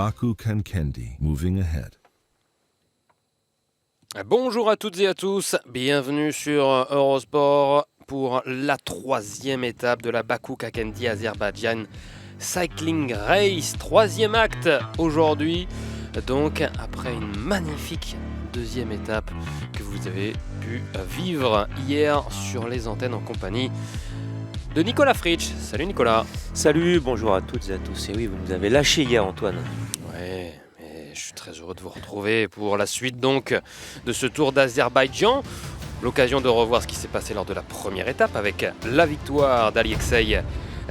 Baku Kankendi moving ahead. Bonjour à toutes et à tous, bienvenue sur Eurosport pour la troisième étape de la Baku Kankendi Azerbaïdjan Cycling Race. Troisième acte aujourd'hui, donc après une magnifique deuxième étape que vous avez pu vivre hier sur les antennes en compagnie de Nicolas Fritsch. Salut Nicolas. Salut, bonjour à toutes et à tous. Et oui, vous nous avez lâché hier Antoine. Ouais, mais je suis très heureux de vous retrouver pour la suite donc de ce Tour d'Azerbaïdjan. L'occasion de revoir ce qui s'est passé lors de la première étape avec la victoire d'Alexei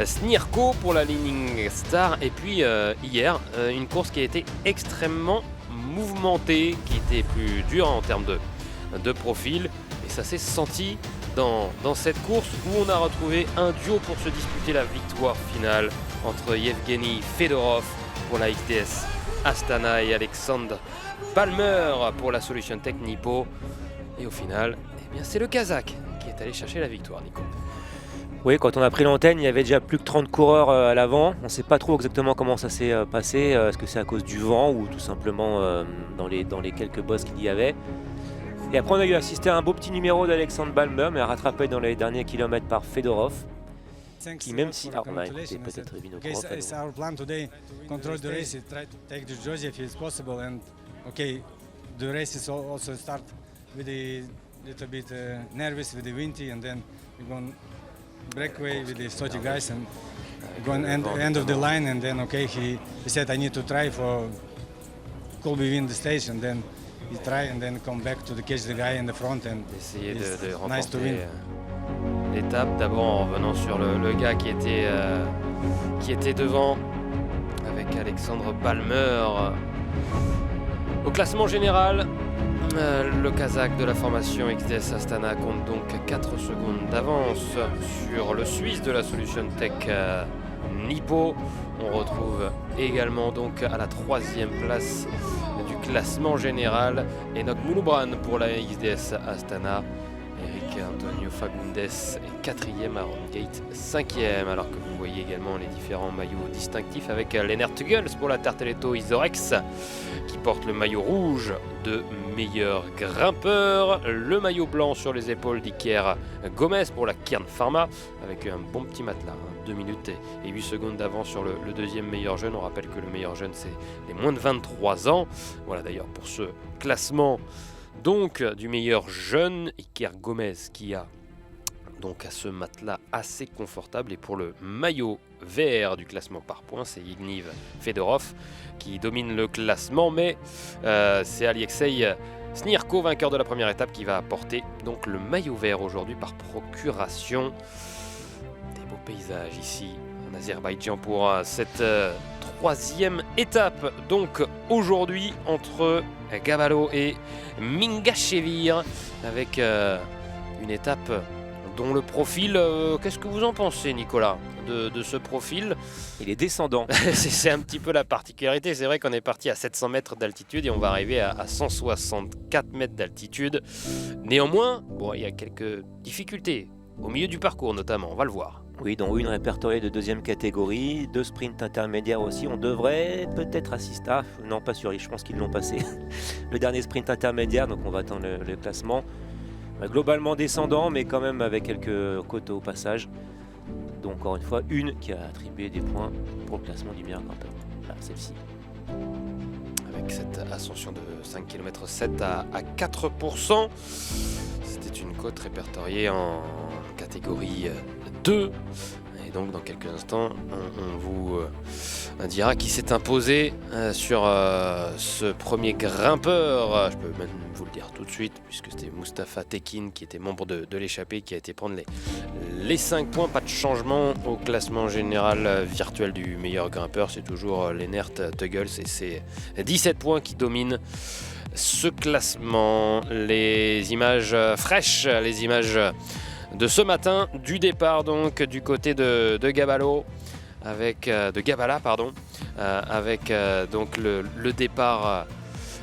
Snirko pour la Leading Star. Et puis hier, une course qui a été extrêmement mouvementée, qui était plus dure en termes de profil. Et ça s'est senti dans cette course où on a retrouvé un duo pour se disputer la victoire finale entre Yevgeny Fedorov pour la XDS Astana et Alexandre Palmer pour la Solution Tech Nippo. Et au final, eh bien, c'est le Kazakh qui est allé chercher la victoire, Nico. Oui, quand on a pris l'antenne, il y avait déjà plus que 30 coureurs à l'avant. On ne sait pas trop exactement comment ça s'est passé. Est-ce que c'est à cause du vent ou tout simplement dans les quelques bosses qu'il y avait. Et après, on a eu assisté à un beau petit numéro d'Alexandre Palmer, mais rattrapé dans les derniers kilomètres par Fedorov. Qui, même si. Alors, on a écouté peut-être Vino Courant. It's our plan today. Control the race, try to take the jersey if it's possible. And okay, the race is also start with a little bit nervous with the windy, and then we're going breakaway with the Sochi guys and going end of the line. And then okay, he said I need to try for Colby win the stage, and then he try and then come back to catch the guy in the front and essayer de nice to win. L'étape d'abord en revenant sur le gars qui était devant avec Alexandre Palmer. Au classement général, le Kazakh de la formation XDS Astana compte donc 4 secondes d'avance sur le Suisse de la Solution Tech Nippo. On retrouve également donc à la 3e place du classement général Enoch Mouloubran pour la XDS Astana. Eric Antonio Fagundes est 4e, Aaron Gate 5e, alors que vous voyez également les différents maillots distinctifs avec Lennart Tugels pour la Tarteletto Isorex qui porte le maillot rouge de meilleur grimpeur, le maillot blanc sur les épaules d'Iker Gomez pour la Kern Pharma avec un bon petit matelas, 2 minutes et 8 secondes d'avance sur le deuxième meilleur jeune. On rappelle que le meilleur jeune c'est les moins de 23 ans. Voilà d'ailleurs pour ce classement donc du meilleur jeune, Iker Gomez qui a donc à ce matelas assez confortable. Et pour le maillot vert du classement par points, c'est Yevgeny Fedorov qui domine le classement, mais c'est Alexei Snirko, vainqueur de la première étape, qui va porter donc le maillot vert aujourd'hui par procuration. Des beaux paysages ici en Azerbaïdjan pour cette troisième étape donc aujourd'hui entre Gabalo et Mingashevir avec une étape dont le profil, qu'est-ce que vous en pensez Nicolas de ce profil? Il est descendant. C'est un petit peu la particularité, c'est vrai qu'on est parti à 700 mètres d'altitude et on va arriver à 164 mètres d'altitude. Néanmoins, bon, il y a quelques difficultés au milieu du parcours notamment, on va le voir. Oui, dont une répertoriée de deuxième catégorie, 2 sprints intermédiaires aussi. On devrait peut-être assister. Ah, non, pas sûr, je pense qu'ils l'ont passé. Le dernier sprint intermédiaire, donc on va attendre le classement. Globalement descendant, mais quand même avec quelques côtes au passage. Donc, encore une fois, une qui a attribué des points pour le classement du meilleur grimpeur. Voilà, celle-ci. Avec cette ascension de 5 km 7 à 4%. C'était une côte répertoriée en catégorie 2. Et donc dans quelques instants, on vous dira qui s'est imposé sur ce premier grimpeur. Je peux même vous le dire tout de suite, puisque c'était Mustafa Tekin qui était membre de l'échappée, qui a été prendre les 5 points. Pas de changement au classement général virtuel du meilleur grimpeur. C'est toujours Lennart Tugels et c'est 17 points qui dominent ce classement. Les images fraîches, les images de ce matin, du départ donc du côté de Gabalo, avec de Gabala pardon, avec donc le départ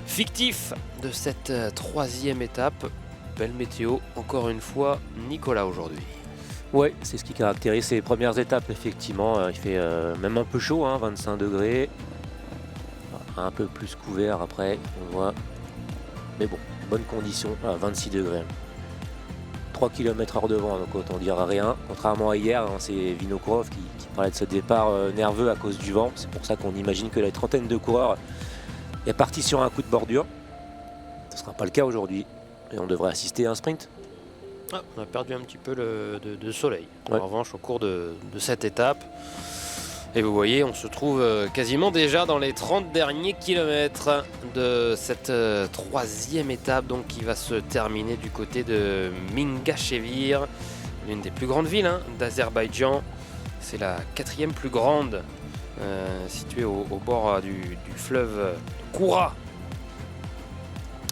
fictif de cette troisième étape. Belle météo encore une fois, Nicolas, aujourd'hui. Ouais, c'est ce qui caractérise ces premières étapes effectivement. Il fait même un peu chaud, 25 degrés. sera un peu plus couvert après, on voit. Mais bon, bonne condition, à 26 degrés. 3 km/h de vent, donc autant dire rien. Contrairement à hier, hein, c'est Vinokourov qui parlait de ce départ nerveux à cause du vent. C'est pour ça qu'on imagine que la trentaine de coureurs est partie sur un coup de bordure. Ce ne sera pas le cas aujourd'hui et on devrait assister à un sprint. Ah, on a perdu un petit peu de soleil, Ouais. en revanche, au cours de cette étape. Et vous voyez, on se trouve quasiment déjà dans les 30 derniers kilomètres de cette troisième étape, donc, qui va se terminer du côté de Mingashevir, l'une des plus grandes villes d'Azerbaïdjan. C'est la 4e plus grande, située au bord du fleuve Koura.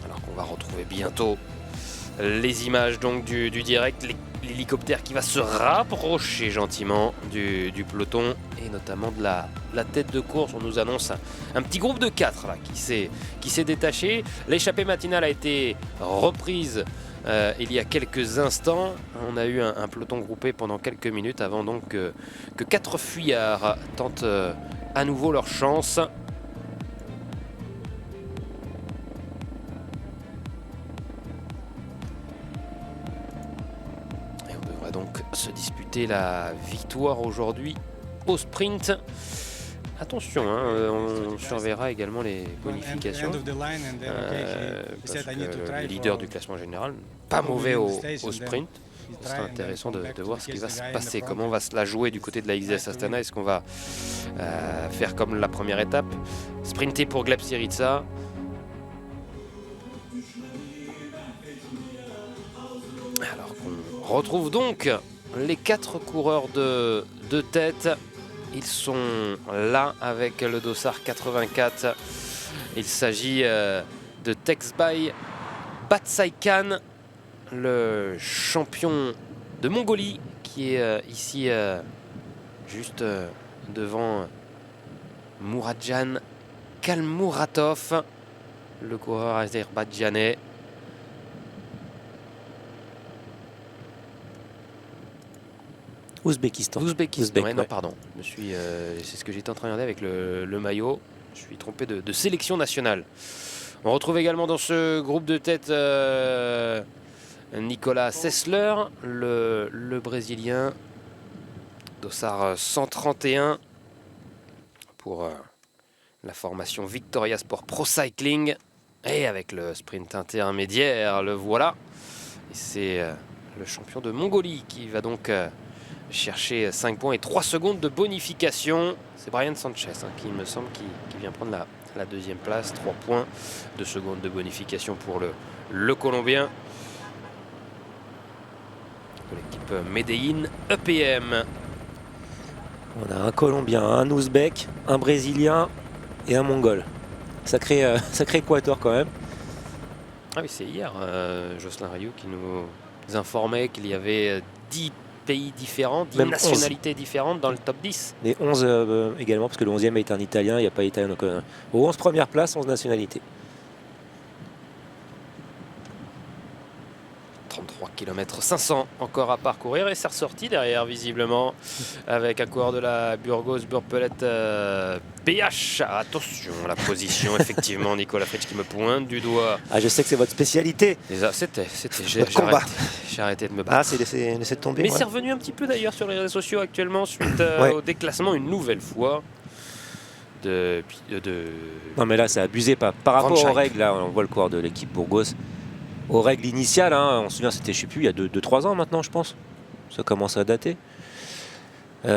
Alors qu'on va retrouver bientôt les images donc du direct, l'hélicoptère qui va se rapprocher gentiment du peloton et notamment de la tête de course. On nous annonce un petit groupe de 4 là, qui s'est détaché. L'échappée matinale a été reprise il y a quelques instants. On a eu un peloton groupé pendant quelques minutes avant donc que 4 fuyards tentent à nouveau leur chance. Donc se disputer la victoire aujourd'hui au sprint. Attention, on surveillera également les bonifications. Parce que le leader du classement général, pas mauvais au sprint. Ce sera intéressant de voir ce qui va se passer, comment on va se la jouer du côté de la XS Astana. Est-ce qu'on va faire comme la première étape, sprinter pour Gleb Syriza? Alors qu'on retrouve donc les 4 coureurs de tête. Ils sont là avec le dossard 84. Il s'agit de Texbay Batsaikan, le champion de Mongolie, qui est ici juste devant Muradjan Kalmuratov, le coureur azerbaïdjanais. Ouzbékistan. Ouais, non, ouais. pardon. C'est ce que j'étais en train de regarder avec le maillot. Je suis trompé de sélection nationale. On retrouve également dans ce groupe de tête Nicolas Sessler, le Brésilien, dossard 131 pour la formation Victoria Sport Pro Cycling. Et avec le sprint intermédiaire, le voilà. Et c'est le champion de Mongolie qui va donc chercher 5 points et 3 secondes de bonification. C'est Brian Sanchez qui me semble qui vient prendre la deuxième place. 3 points, 2 secondes de bonification pour le Colombien de l'équipe Medellin EPM. On a un Colombien, un Ouzbek, un Brésilien et un Mongol. Sacré équateur quand même. Ah oui, c'est hier Jocelyn Rayou qui nous informait qu'il y avait 10 pays différents, 10 Même nationalités différentes dans le top 10. Les 11 également, parce que le 11e est un Italien, il n'y a pas d'Italien. Donc aux 11 premières places, 11 nationalités. 33 km 500 encore à parcourir et c'est ressorti derrière visiblement avec un coureur de la Burgos Burpelette BH. Attention la position effectivement, Nicolas Fritsch qui me pointe du doigt. Ah, je sais que c'est votre spécialité. C'était combat. j'ai arrêté de me battre. Ah, c'est laissé tomber. Mais ouais. c'est revenu un petit peu d'ailleurs sur les réseaux sociaux actuellement suite Ouais. au déclassement une nouvelle fois de Non mais là c'est abusé par rapport Franchise. aux règles. Là on voit le coureur de l'équipe Burgos. Aux règles initiales, on se souvient c'était je sais plus il y a 2-3 ans maintenant je pense. Ça commence à dater.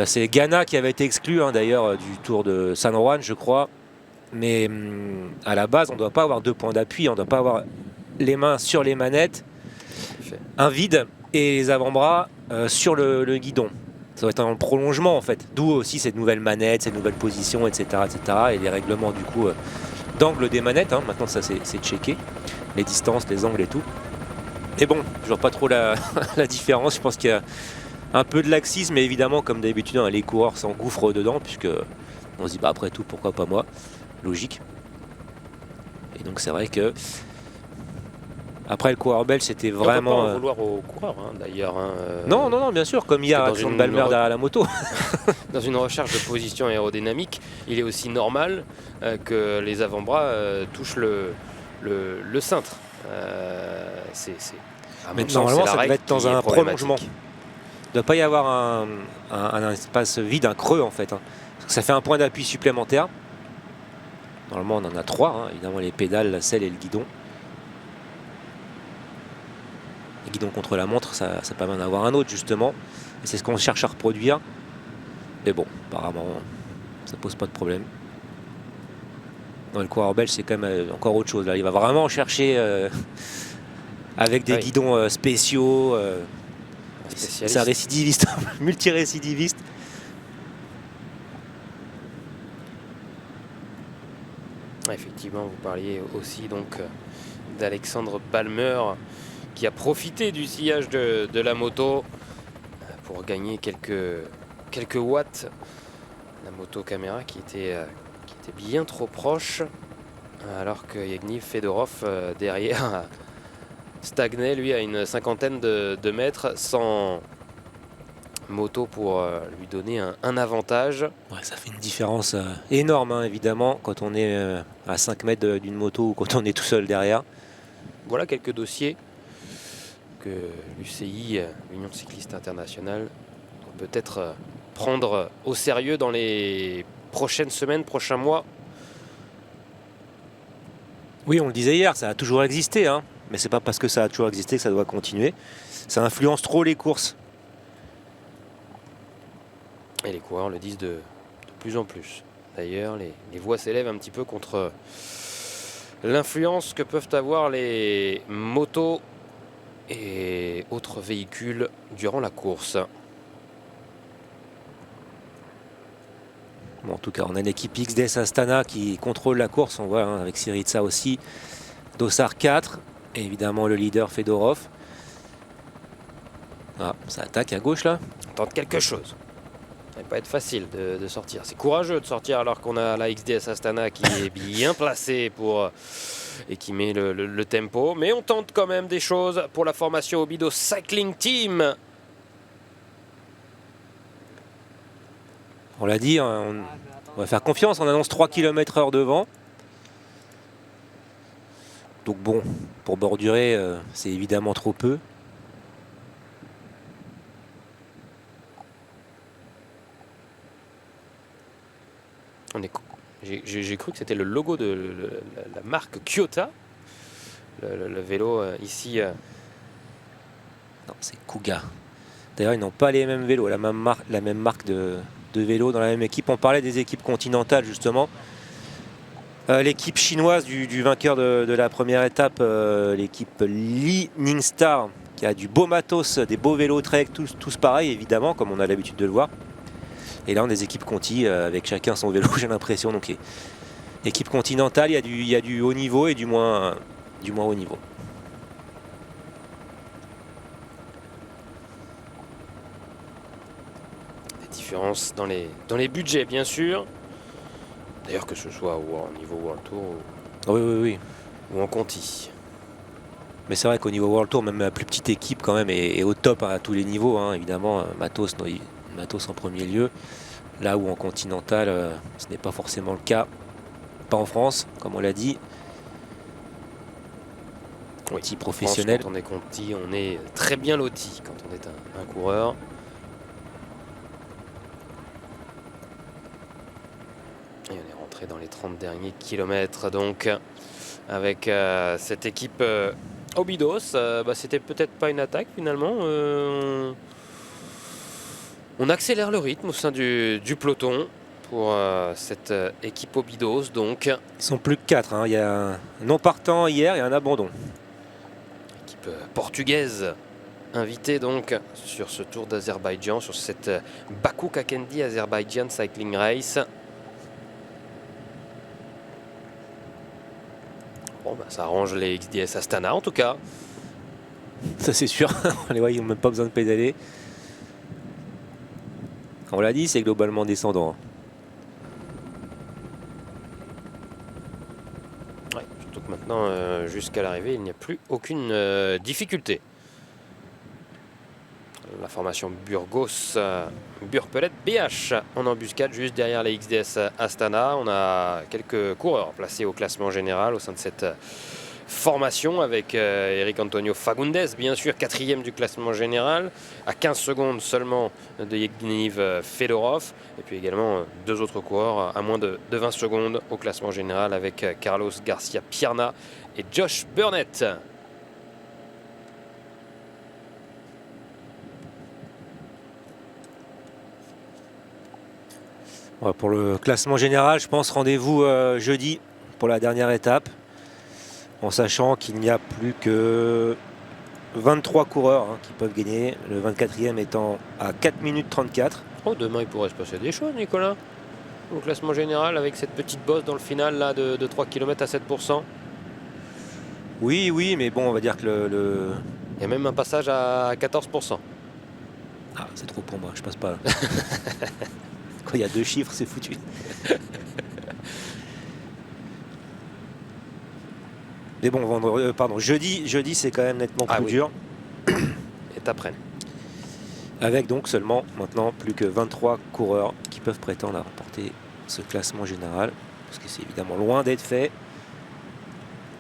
C'est Ghana qui avait été exclu d'ailleurs du Tour de San Juan je crois. Mais à la base on ne doit pas avoir 2 points d'appui, on ne doit pas avoir les mains sur les manettes, un vide et les avant-bras sur le guidon. Ça va être un prolongement en fait, d'où aussi cette nouvelle manette, cette nouvelle position, etc. et les règlements du coup d'angle des manettes, maintenant ça c'est checké, les distances, les angles et tout. Mais bon, je vois pas trop la différence, je pense qu'il y a un peu de laxisme, mais évidemment comme d'habitude les coureurs s'engouffrent dedans, puisque on se dit après tout pourquoi pas moi, logique. Et donc c'est vrai que Après, le coureur belge, c'était On peut pas vraiment... en vouloir aux coureurs, hein, d'ailleurs. Hein, Non, non, non, bien sûr, comme hier, dans Alexandre une Balmer derrière la moto. Dans une recherche de position aérodynamique, il est aussi normal que les avant-bras touchent le cintre. À Mais mon sens, normalement, c'est la ça devait règle être dans qui est un problématique. prolongement. Il ne doit pas y avoir un espace vide, un creux en fait. Hein. Parce que ça fait un point d'appui supplémentaire. Normalement, on en a 3, hein. Évidemment, les pédales, la selle et le guidon. Le guidon contre la montre, ça permet d'en avoir un autre justement. Et c'est ce qu'on cherche à reproduire. Mais bon, apparemment, ça pose pas de problème. Dans le coureur belge, c'est quand même encore autre chose. Là, il va vraiment chercher avec des guidons spéciaux. C'est un récidiviste, multirécidiviste. Effectivement, vous parliez aussi donc d'Alexandre Balmer qui a profité du sillage de la moto pour gagner quelques watts. La moto caméra qui était bien trop proche, alors que Yevgeny Fedorov derrière stagnait lui à une cinquantaine de mètres sans moto pour lui donner un avantage. Ouais, ça fait une différence énorme, hein, évidemment, quand on est à 5 mètres d'une moto ou quand on est tout seul derrière. Voilà quelques dossiers que l'UCI, l'Union cycliste internationale, peut peut-être prendre au sérieux dans les prochaines semaines, prochains mois. Oui, on le disait hier, ça a toujours existé, hein, mais c'est pas parce que ça a toujours existé que ça doit continuer. Ça influence trop les courses. Et les coureurs le disent de plus en plus. D'ailleurs, les voix s'élèvent un petit peu contre l'influence que peuvent avoir les motos et autres véhicules durant la course. Bon, en tout cas, on a une équipe XDS Astana qui contrôle la course, on voit, hein, avec Syriza aussi. Dossard 4, et évidemment le leader Fedorov. Ah, ça attaque à gauche là. On tente quelque chose. Ça va pas être facile de sortir. C'est courageux de sortir alors qu'on a la XDS Astana qui est bien placée et qui met le tempo. Mais on tente quand même des choses pour la formation Obido Cycling Team. On l'a dit, on va faire confiance, on annonce 3 km/h devant. Donc bon, pour bordurer, c'est évidemment trop peu. J'ai cru que c'était le logo de la marque Kyota. Le vélo ici. Non, c'est Kuga. D'ailleurs, ils n'ont pas les mêmes vélos, la même marque de vélo dans la même équipe. On parlait des équipes continentales justement. L'équipe chinoise du vainqueur de la première étape, l'équipe Li Ningstar, qui a du beau matos, des beaux vélos Trek, tous pareils évidemment, comme on a l'habitude de le voir. Et là on a des équipes conti avec chacun son vélo, j'ai l'impression. Donc équipe continentale, il y a du haut niveau et du moins haut niveau. Des différences dans les budgets bien sûr. D'ailleurs que ce soit au niveau World Tour Oui. ou en Conti. Mais c'est vrai qu'au niveau World Tour, même la plus petite équipe quand même est au top à tous les niveaux, hein, évidemment. Matos en premier lieu. Là où en continental, ce n'est pas forcément le cas. Pas en France, comme on l'a dit. Conti professionnel. Quand on est Conti, on est très bien loti quand on est un coureur. Et on est rentré dans les 30 derniers kilomètres donc avec cette équipe Obidos. C'était peut-être pas une attaque finalement. On accélère le rythme au sein du peloton pour cette équipe Obidos donc. Ils sont plus que 4, hein. Il y a un non partant hier et un abandon. Équipe portugaise invitée donc sur ce Tour d'Azerbaïdjan, sur cette Baku Kakendi Azerbaïdjan Cycling Race. Bon, ça arrange les XDS Astana en tout cas. Ça c'est sûr, les voit, ils n'ont même pas besoin de pédaler. On l'a dit, c'est globalement descendant. Ouais, surtout que maintenant jusqu'à l'arrivée, il n'y a plus aucune difficulté. La formation Burgos, Burpelet, BH en embuscade juste derrière les XDS Astana. On a quelques coureurs placés au classement général au sein de cette formation avec Eric Antonio Fagundes, bien sûr, 4e du classement général, à 15 secondes seulement de Yevgeny Fedorov. Et puis également 2 autres coureurs à moins de 20 secondes au classement général avec Carlos Garcia Pierna et Josh Burnett. Ouais, pour le classement général, je pense rendez-vous jeudi pour la dernière étape, en sachant qu'il n'y a plus que 23 coureurs qui peuvent gagner, le 24e étant à 4 minutes 34. Oh, demain il pourrait se passer des choses, Nicolas, au classement général avec cette petite bosse dans le final là, de 3 km à 7%. Oui, mais bon, on va dire que Il y a même un passage à 14%. Ah, c'est trop pour moi, je passe pas. Quand il y a 2 chiffres, c'est foutu. Mais bon, jeudi c'est quand même nettement plus dur. Étape Rennes. Avec donc seulement maintenant plus que 23 coureurs qui peuvent prétendre à remporter ce classement général. Parce que c'est évidemment loin d'être fait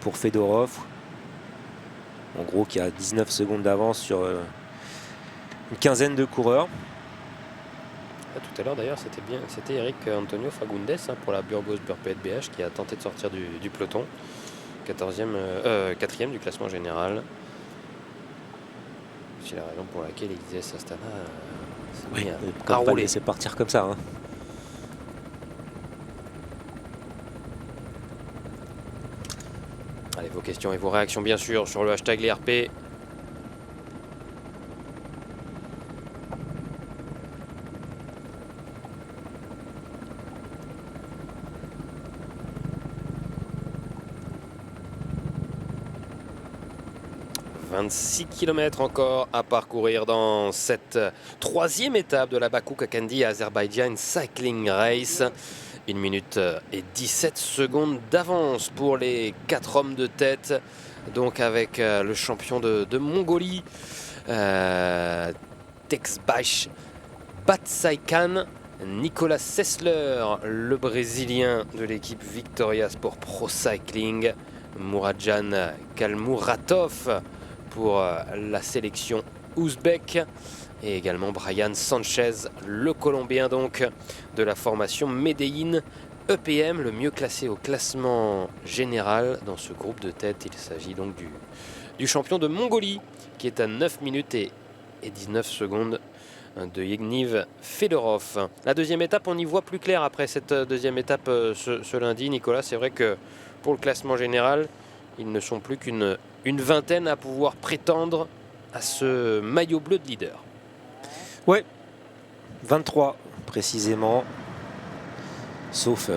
pour Fedorov. En gros, qui a 19 secondes d'avance sur une quinzaine de coureurs. Tout à l'heure d'ailleurs c'était Eric Antonio Fagundes pour la Burgos Burpelet BH qui a tenté de sortir du peloton. 4e du classement général. C'est la raison pour laquelle XDS Astana s'est mis à rouler. C'est partir comme ça. Allez, vos questions et vos réactions bien sûr sur le hashtag LRP. « 26 km encore à parcourir dans cette 3e étape de la Bakou-Kakandi Azerbaijan Cycling Race. 1 minute et 17 secondes d'avance pour les 4 hommes de tête. Donc avec le champion de Mongolie, Texbach Batsaikan, Nicolas Sessler, le Brésilien de l'équipe Victoria Sport Pro Cycling, Muradjan Kalmuratov pour la sélection ouzbek et également Brian Sanchez, le Colombien donc de la formation Medellin EPM, le mieux classé au classement général dans ce groupe de tête. Il s'agit donc du champion de Mongolie qui est à 9 minutes et 19 secondes de Yevgeny Fedorov. La deuxième étape, on y voit plus clair après cette deuxième étape ce lundi. Nicolas, c'est vrai que pour le classement général, ils ne sont plus qu'une vingtaine à pouvoir prétendre à ce maillot bleu de leader. Ouais, 23 précisément, sauf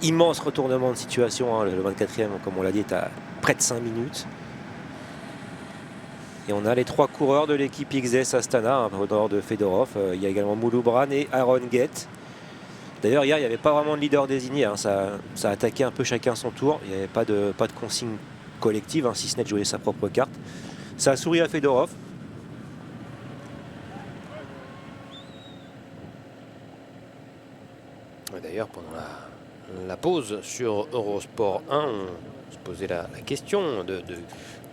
immense retournement de situation. Le 24e, comme on l'a dit, est à près de 5 minutes. Et on a les 3 coureurs de l'équipe XDS Astana, au nord de Fedorov. Il y a également Mouloubran et Aaron Gate. D'ailleurs, hier, il n'y avait pas vraiment de leader désigné. Ça a attaqué un peu chacun son tour. Il n'y avait pas de consigne collective, si ce n'est de jouer sa propre carte. Ça a souri à Fedorov. D'ailleurs, pendant la pause sur Eurosport 1, on se posait la question de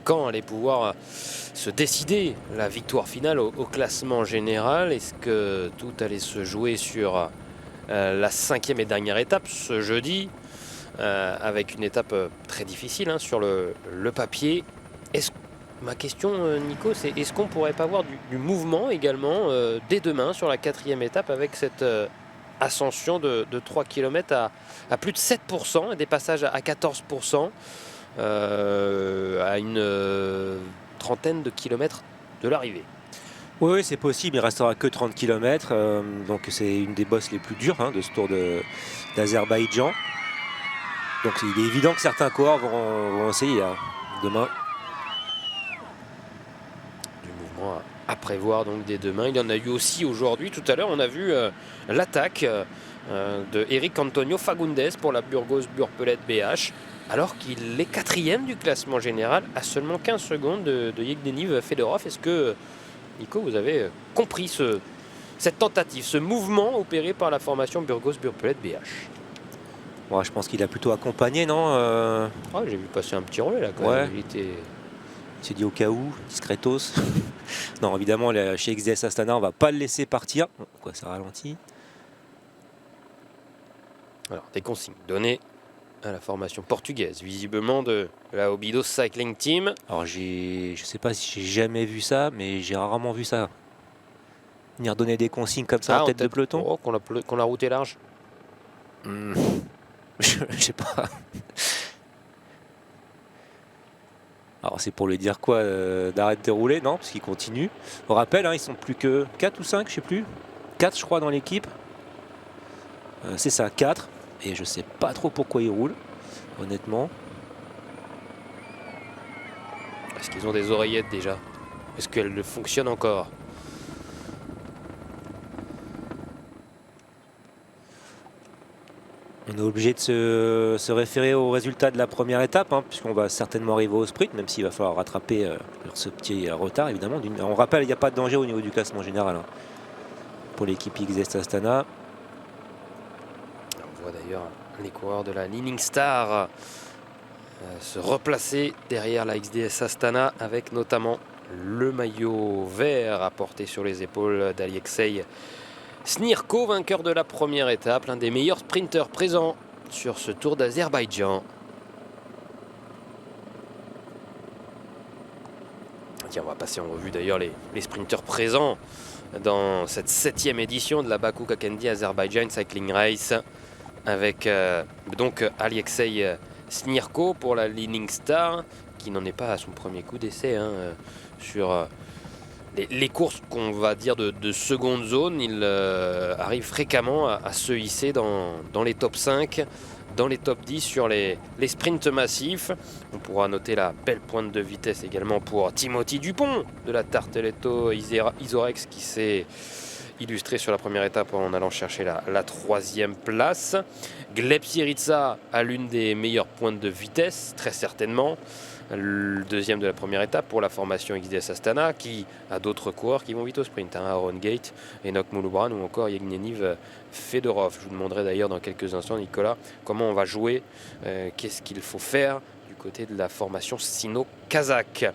quand allait pouvoir se décider la victoire finale au classement général. Est-ce que tout allait se jouer sur la 5e et dernière étape ce jeudi, avec une étape très difficile sur le papier. Ma question, Nico, c'est est-ce qu'on pourrait pas avoir du mouvement également dès demain sur la 4e étape avec cette ascension de 3 km à plus de 7% et des passages à 14% à une trentaine de kilomètres de l'arrivée? Oui, c'est possible, il ne restera que 30 km, donc c'est une des bosses les plus dures de ce Tour d'Azerbaïdjan. Donc il est évident que certains coureurs vont essayer demain. Du mouvement à prévoir donc dès demain. Il y en a eu aussi aujourd'hui. Tout à l'heure, on a vu l'attaque de Eric Antonio Fagundes pour la Burgos Burpelet BH. alors qu'il est 4e du classement général à seulement 15 secondes de Yevgeny Fedorov. Est-ce que, Nico, vous avez compris cette tentative, ce mouvement opéré par la formation Burgos-Burpelet BH? Ouais, je pense qu'il a plutôt accompagné, non J'ai vu passer un petit relais là quand Ouais. même. Il s'est dit au cas où, discretos. Non, évidemment, chez XDS Astana, on va pas le laisser partir. Quoi, ça ralentit. Alors, des consignes données à la formation portugaise, visiblement de la Obidos Cycling Team. Alors, je sais pas si j'ai jamais vu ça, mais j'ai rarement vu ça. Venir donner des consignes comme ça en tête de peloton. Qu'on la route est large. Je sais pas. Alors c'est pour lui dire quoi, d'arrêter de rouler? Non, parce qu'il continue. On rappelle, ils sont plus que 4 ou 5, je sais plus. 4 je crois dans l'équipe. C'est ça, 4. Et je sais pas trop pourquoi ils roulent, honnêtement. Est-ce qu'ils ont des oreillettes déjà? Est-ce qu'elles fonctionnent encore? On est obligé de se référer aux résultats de la première étape, puisqu'on va certainement arriver au sprint, même s'il va falloir rattraper ce petit retard, évidemment. On rappelle, il n'y a pas de danger au niveau du classement général pour l'équipe XDS Astana. On voit d'ailleurs les coureurs de la Leaning Star se replacer derrière la XDS Astana, avec notamment le maillot vert à porter sur les épaules d'Alexei Snirko, vainqueur de la première étape, l'un des meilleurs sprinteurs présents sur ce Tour d'Azerbaïdjan. Tiens, on va passer en revue d'ailleurs les sprinteurs présents dans cette 7e édition de la Baku Kakendi Azerbaijan Cycling Race, avec donc Alexei Snirko pour la Leaning Star, qui n'en est pas à son premier coup d'essai sur les courses qu'on va dire de seconde zone. Il arrive fréquemment à se hisser dans les top 5, dans les top 10 sur les sprints massifs. On pourra noter la belle pointe de vitesse également pour Timothy Dupont de la Tarteletto Isorex, qui s'est illustré sur la première étape en allant chercher la 3e place. Gleb Syriza a l'une des meilleures pointes de vitesse, très certainement. Le 2e de la première étape pour la formation XDS Astana, qui a d'autres coureurs qui vont vite au sprint, Aaron Gate, Enoch Mouloubran ou encore Yevgeny Fedorov. Je vous demanderai d'ailleurs dans quelques instants, Nicolas, comment on va jouer, qu'est-ce qu'il faut faire du côté de la formation sino-kazakh.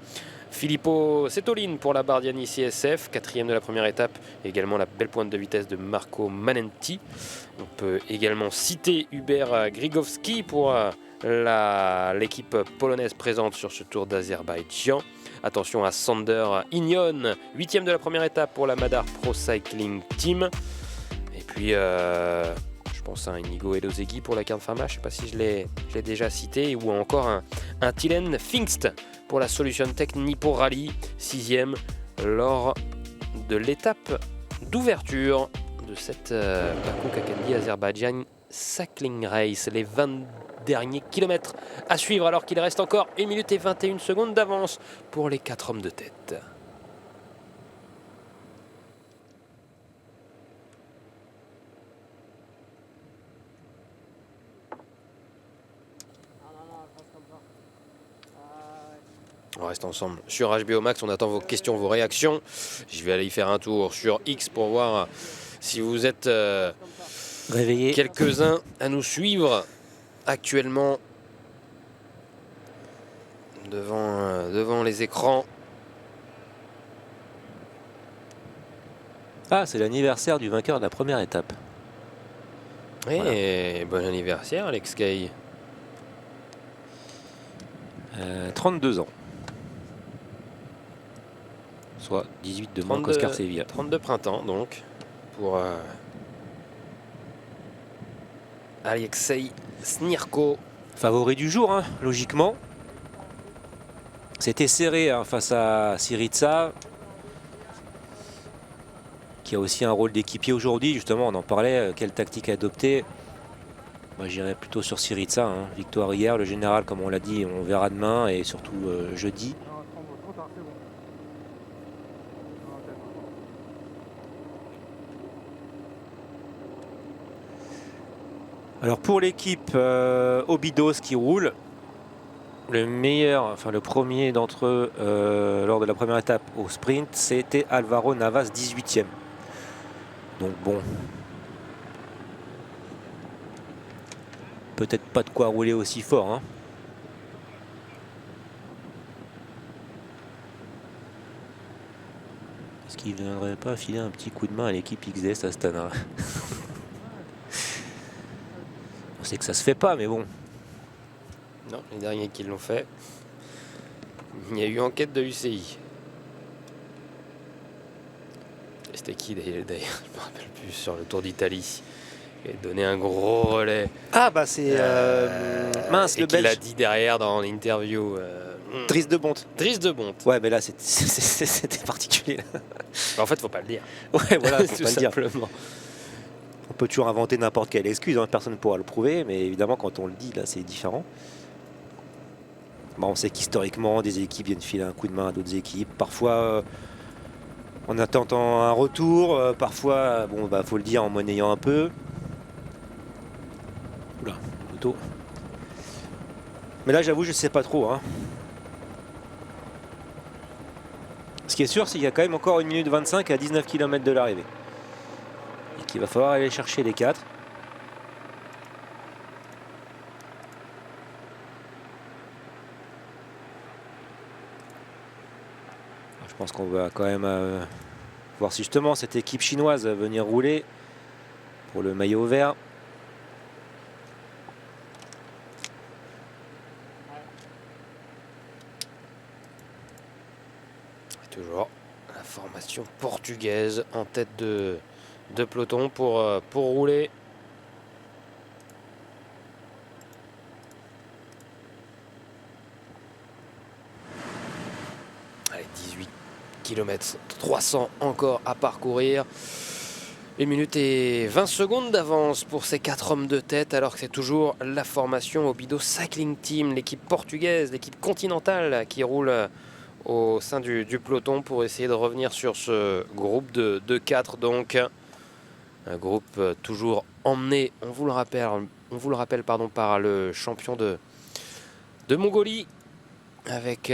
Filippo Setolin pour la Bardiani CSF, 4e de la première étape, également la belle pointe de vitesse de Marco Manenti. On peut également citer Hubert Grigowski pour l'équipe polonaise présente sur ce Tour d'Azerbaïdjan. Attention à Sander Ignon, 8e de la première étape pour la Madar Pro Cycling Team. Et puis je pense à Inigo Elozegui pour la Cairn Pharma, je ne sais pas si je l'ai déjà cité, ou encore un Tilen Pfingst pour la Solution Tech Nippo Rally, 6e lors de l'étape d'ouverture de cette Baku Kakendi Azerbaijan Cycling Race. Les 20 derniers kilomètres à suivre, alors qu'il reste encore 1 minute et 21 secondes d'avance pour les 4 hommes de tête. On reste ensemble sur HBO Max, on attend vos questions, vos réactions. Je vais aller y faire un tour sur X pour voir si vous êtes réveillés, quelques-uns à nous suivre actuellement devant les écrans. Ah, c'est l'anniversaire du vainqueur de la première étape. Et bon anniversaire, Alex Kay. 32 ans. Soit 18 de moins qu'Oscar Sevilla. 32 printemps donc pour Alexei Snirko. Favori du jour, logiquement. C'était serré face à Syriza, qui a aussi un rôle d'équipier aujourd'hui. Justement, on en parlait, quelle tactique adopter. Moi, j'irais plutôt sur Syriza. Victoire hier, le général, comme on l'a dit, on verra demain et surtout jeudi. Alors pour l'équipe Obidos qui roule, le meilleur, enfin le premier d'entre eux lors de la première étape au sprint, c'était Alvaro Navas, 18e. Donc bon, peut-être pas de quoi rouler aussi fort, hein. Est-ce qu'il ne viendrait pas filer un petit coup de main à l'équipe XDS Astana? On sait que ça se fait pas, mais bon. Non, les derniers qui l'ont fait. Il y a eu enquête de l'UCI. C'était qui d'ailleurs? Je me rappelle plus, sur le Tour d'Italie. Il a donné un gros relais. Ah bah c'est mince, et le qu'il l'a Belge. dit derrière dans l'interview. Dries de Bonte. Dries de Bonte. Ouais, mais là c'était particulier. En fait, faut pas le dire. Ouais, voilà, faut Tout pas le dire. simplement. On peut toujours inventer n'importe quelle excuse, hein, personne ne pourra le prouver, mais évidemment quand on le dit là c'est différent. Bon, on sait qu'historiquement des équipes viennent filer un coup de main à d'autres équipes. Parfois en attendant un retour, parfois bon bah faut le dire en monnayant un peu. Oula, moto. Mais là j'avoue je sais pas trop, hein. Ce qui est sûr c'est qu'il y a quand même encore 1 minute 25 à 19 km de l'arrivée. Et qu'il va falloir aller chercher les 4. Je pense qu'on va quand même voir si justement cette équipe chinoise va venir rouler pour le maillot vert. Et toujours la formation portugaise en tête de peloton pour rouler. Allez, 18 km 300 encore à parcourir. 1 minute et 20 secondes d'avance pour ces 4 hommes de tête, alors que c'est toujours la formation Obido Cycling Team, l'équipe portugaise, l'équipe continentale qui roule au sein du peloton pour essayer de revenir sur ce groupe de 4. Donc un groupe toujours emmené, on vous le rappelle par le champion de Mongolie, avec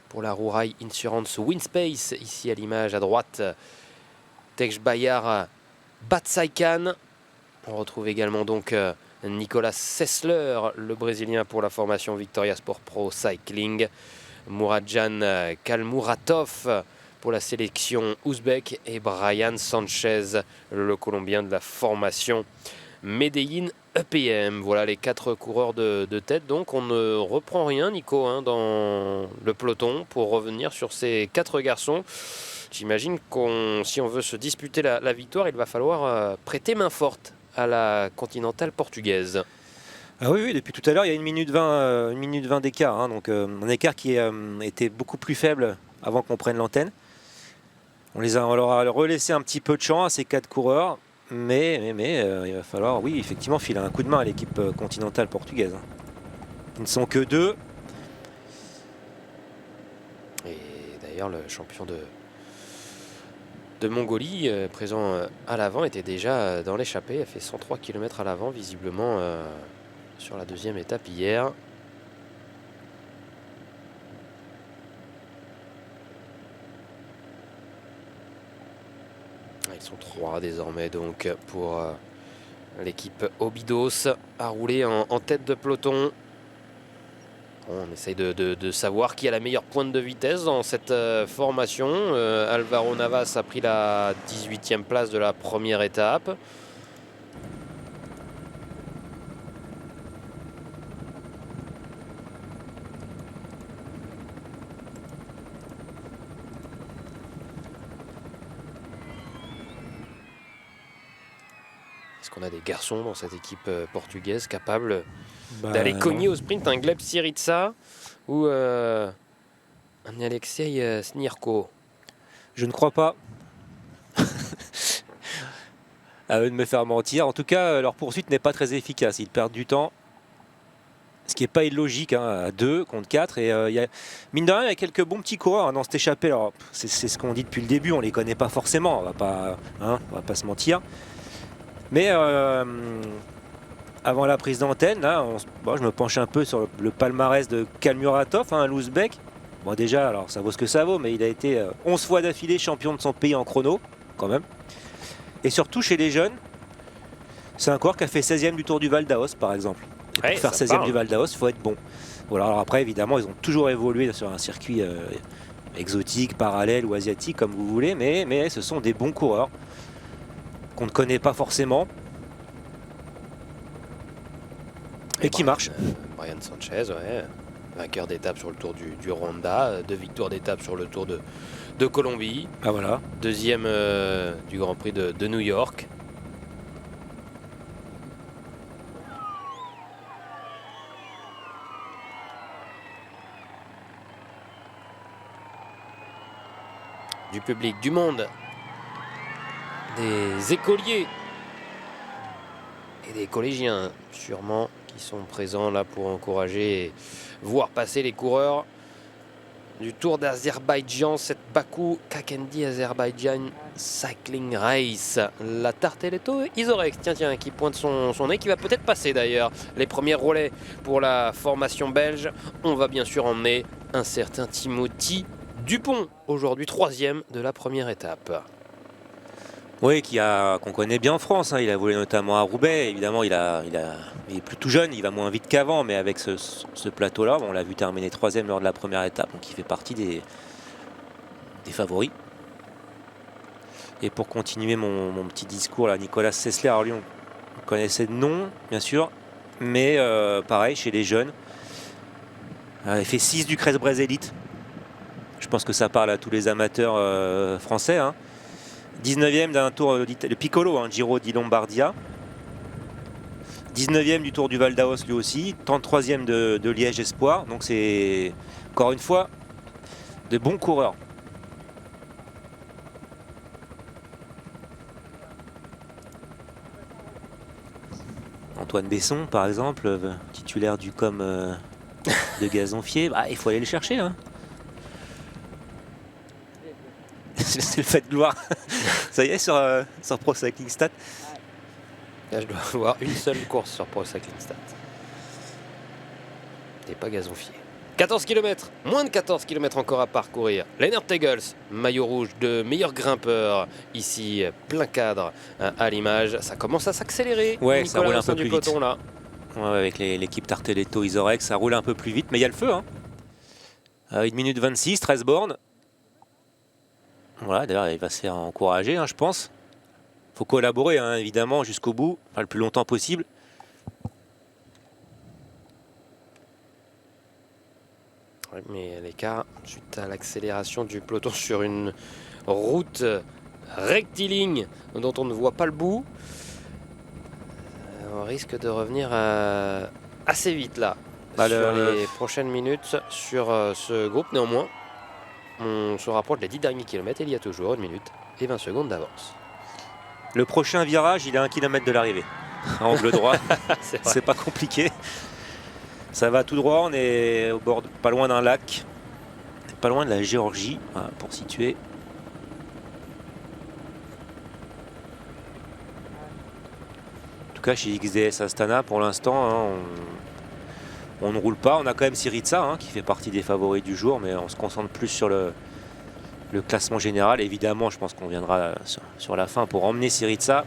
pour la Rurai Insurance Winspace, ici à l'image à droite, Tejbayar Batsaikan. On retrouve également donc Nicolas Sessler, le Brésilien, pour la formation Victoria Sport Pro Cycling. Muradjan Kalmuratov pour la sélection ouzbek et Brian Sanchez, le Colombien, de la formation Medellin EPM. Voilà les 4 coureurs de tête. Donc on ne reprend rien, Nico, hein, dans le peloton pour revenir sur ces 4 garçons. J'imagine si on veut se disputer la victoire, il va falloir prêter main forte à la continentale portugaise. Ah oui, depuis tout à l'heure, il y a 1 minute 20 d'écart, hein, donc un écart qui était beaucoup plus faible avant qu'on prenne l'antenne. On leur a relaissé un petit peu de champ à ces 4 coureurs, mais il va falloir, oui, effectivement, filer un coup de main à l'équipe continentale portugaise. Ils ne sont que 2. Et d'ailleurs, le champion de Mongolie, présent à l'avant, était déjà dans l'échappée. A fait 103 km à l'avant, visiblement, sur la 2e étape hier. Ils sont 3 désormais donc pour l'équipe Obidos à rouler en tête de peloton. On essaye de savoir qui a la meilleure pointe de vitesse dans cette formation. Alvaro Navas a pris la 18e place de la première étape. Est-ce qu'on a des garçons dans cette équipe portugaise capables d'aller cogner au sprint un Gleb Syriza ou un Alexei Snirko? Je ne crois pas. À eux de me faire mentir. En tout cas, leur poursuite n'est pas très efficace. Ils perdent du temps. Ce qui n'est pas illogique, hein, à 2 contre 4. Et mine de rien, il y a quelques bons petits coureurs, hein, dans cette échappée. Alors, c'est ce qu'on dit depuis le début. On ne les connaît pas forcément. On va pas se mentir. Mais avant la prise d'antenne, là, bon, je me penche un peu sur le palmarès de Kalmuratov, hein, l'Ouzbek. Bon, déjà, alors ça vaut ce que ça vaut, mais il a été 11 fois d'affilée champion de son pays en chrono, quand même. Et surtout, chez les jeunes, c'est un coureur qui a fait 16e du Tour du Val d'Aoste, par exemple. Et pour faire 16e du Val d'Aoste, il faut être bon. Voilà, alors après, évidemment, ils ont toujours évolué sur un circuit exotique, parallèle ou asiatique, comme vous voulez, mais ce sont des bons coureurs qu'on ne connaît pas forcément. Et qui marchent. Brian Sanchez, ouais. Vainqueur d'étape sur le Tour du Rwanda, 2 victoires d'étape sur le Tour de Colombie. Ah voilà. 2e du Grand Prix de New York. Du public, du monde, des écoliers et des collégiens sûrement qui sont présents là pour encourager et voir passer les coureurs du Tour d'Azerbaïdjan, cette Bakou Kakendi Azerbaijan Cycling Race. La Tarteletto Isorex, tiens, qui pointe son nez, qui va peut-être passer d'ailleurs les premiers relais pour la formation belge. On va bien sûr emmener un certain Timothy Dupont, aujourd'hui 3e de la première étape. Oui, qu'on connaît bien en France, hein. Il a volé notamment à Roubaix. Évidemment, il est plus tout jeune, il va moins vite qu'avant, mais avec ce plateau-là, on l'a vu terminer 3e lors de la première étape, donc il fait partie des favoris. Et pour continuer mon petit discours, là, Nicolas Sessler, alors lui, on connaissait de nom, bien sûr, mais pareil, chez les jeunes, il fait 6 du Crest-Bréz Elite. Je pense que ça parle à tous les amateurs français, hein. 19e d'un tour de Piccolo, hein, Giro di Lombardia. 19e du Tour du Val d'Aoste lui aussi. 33e de Liège Espoir. Donc c'est encore une fois de bons coureurs. Antoine Besson par exemple, titulaire du Com de Gazonfier. Bah, il faut aller le chercher, hein. C'est le fait de gloire. Ça y est, sur Pro Cycling Stats. Là, je dois avoir une seule course sur Pro Cycling Stats. T'es pas gazonfié. 14 km, moins de 14 km encore à parcourir. Lennart Tegels, maillot rouge de meilleur grimpeur. Ici, plein cadre à l'image. Ça commence à s'accélérer. Ouais, ça roule un peu du plus peloton, vite. Là. Ouais, avec l'équipe Tarteletto Isorex, ça roule un peu plus vite, mais il y a le feu, hein. 1 minute 26, 13 bornes. Voilà, d'ailleurs, il va se faire encourager, hein, je pense. Il faut collaborer, hein, évidemment, jusqu'au bout, enfin, le plus longtemps possible. Oui, mais l'écart, suite à l'accélération du peloton sur une route rectiligne dont on ne voit pas le bout, on risque de revenir assez vite là, sur les prochaines minutes sur ce groupe. Néanmoins, on se rapproche des 10 derniers kilomètres et il y a toujours 1 minute et 20 secondes d'avance. Le prochain virage, il est à 1 km de l'arrivée. Angle droit, c'est pas compliqué. Ça va tout droit, on est au bord, pas loin d'un lac, pas loin de la Géorgie, voilà, pour situer. En tout cas, chez XDS Astana, pour l'instant, hein, on ne roule pas. On a quand même Syriza, hein, qui fait partie des favoris du jour, mais on se concentre plus sur le classement général. Évidemment, je pense qu'on viendra sur la fin pour emmener Syriza.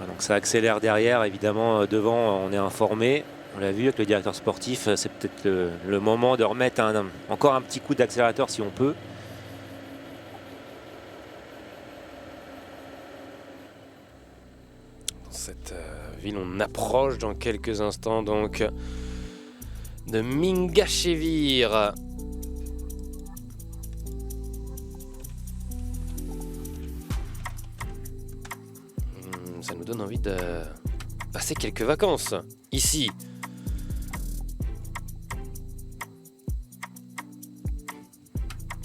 Donc ça accélère derrière, évidemment, devant, on est informé. On l'a vu avec le directeur sportif, c'est peut-être le moment de remettre encore un petit coup d'accélérateur si on peut. Cette ville, on approche dans quelques instants donc de Mingachevir. Ça nous donne envie de passer quelques vacances ici.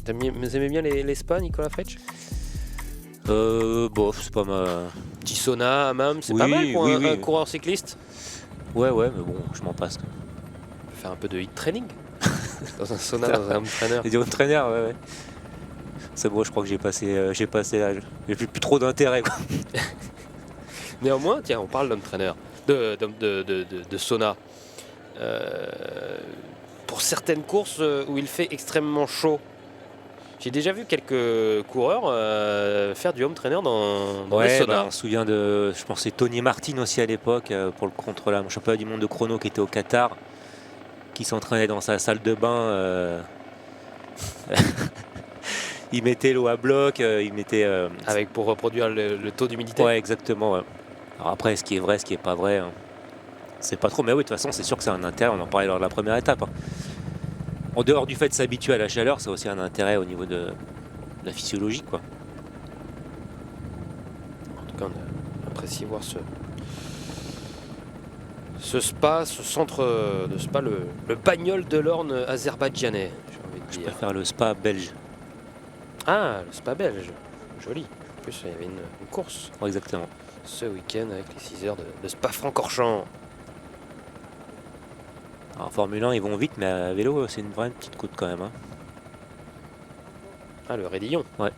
Vous aimez bien les spas, Nicolas Fretsch? Bon, c'est pas ma... Petit sauna, hammam, c'est Oui, pas mal pour oui. un coureur cycliste. Ouais, mais bon, je m'en passe. On peut faire un peu de hit training dans un sauna, dans un home trainer. Les home trainers, ouais. C'est bon, je crois que j'ai plus trop d'intérêt, quoi. Néanmoins, tiens, on parle d'entraîneur, de sauna. Pour certaines courses où il fait extrêmement chaud, j'ai déjà vu quelques coureurs faire du home trainer dans les saunas. On se souvient de, je pense que c'est Tony Martin aussi à l'époque pour le contre-la championnat du monde de chrono qui était au Qatar, qui s'entraînait dans sa salle de bain. Il mettait l'eau à bloc, il mettait Pour reproduire le taux d'humidité. Ouais, exactement. Ouais. Alors après, ce qui est vrai, ce qui est pas vrai, hein, c'est pas trop. Mais oui, de toute façon, c'est sûr que c'est un intérêt. On en parlait lors de la première étape. Hein. En dehors du fait de s'habituer à la chaleur, c'est aussi un intérêt au niveau de la physiologie, quoi. En tout cas, on a apprécié voir ce spa, ce centre de spa, le bagnole de l'Orne azerbaïdjanais, j'ai envie de Je dire. préfère le spa belge. Ah, le spa belge, joli. En plus, il y avait une course Ouais, exactement. ce week-end avec les 6 heures de Spa-Francorchamps. Alors, en Formule 1, ils vont vite, mais à vélo, c'est une vraie petite côte quand même. Hein. Ah, le Raidillon. Ouais.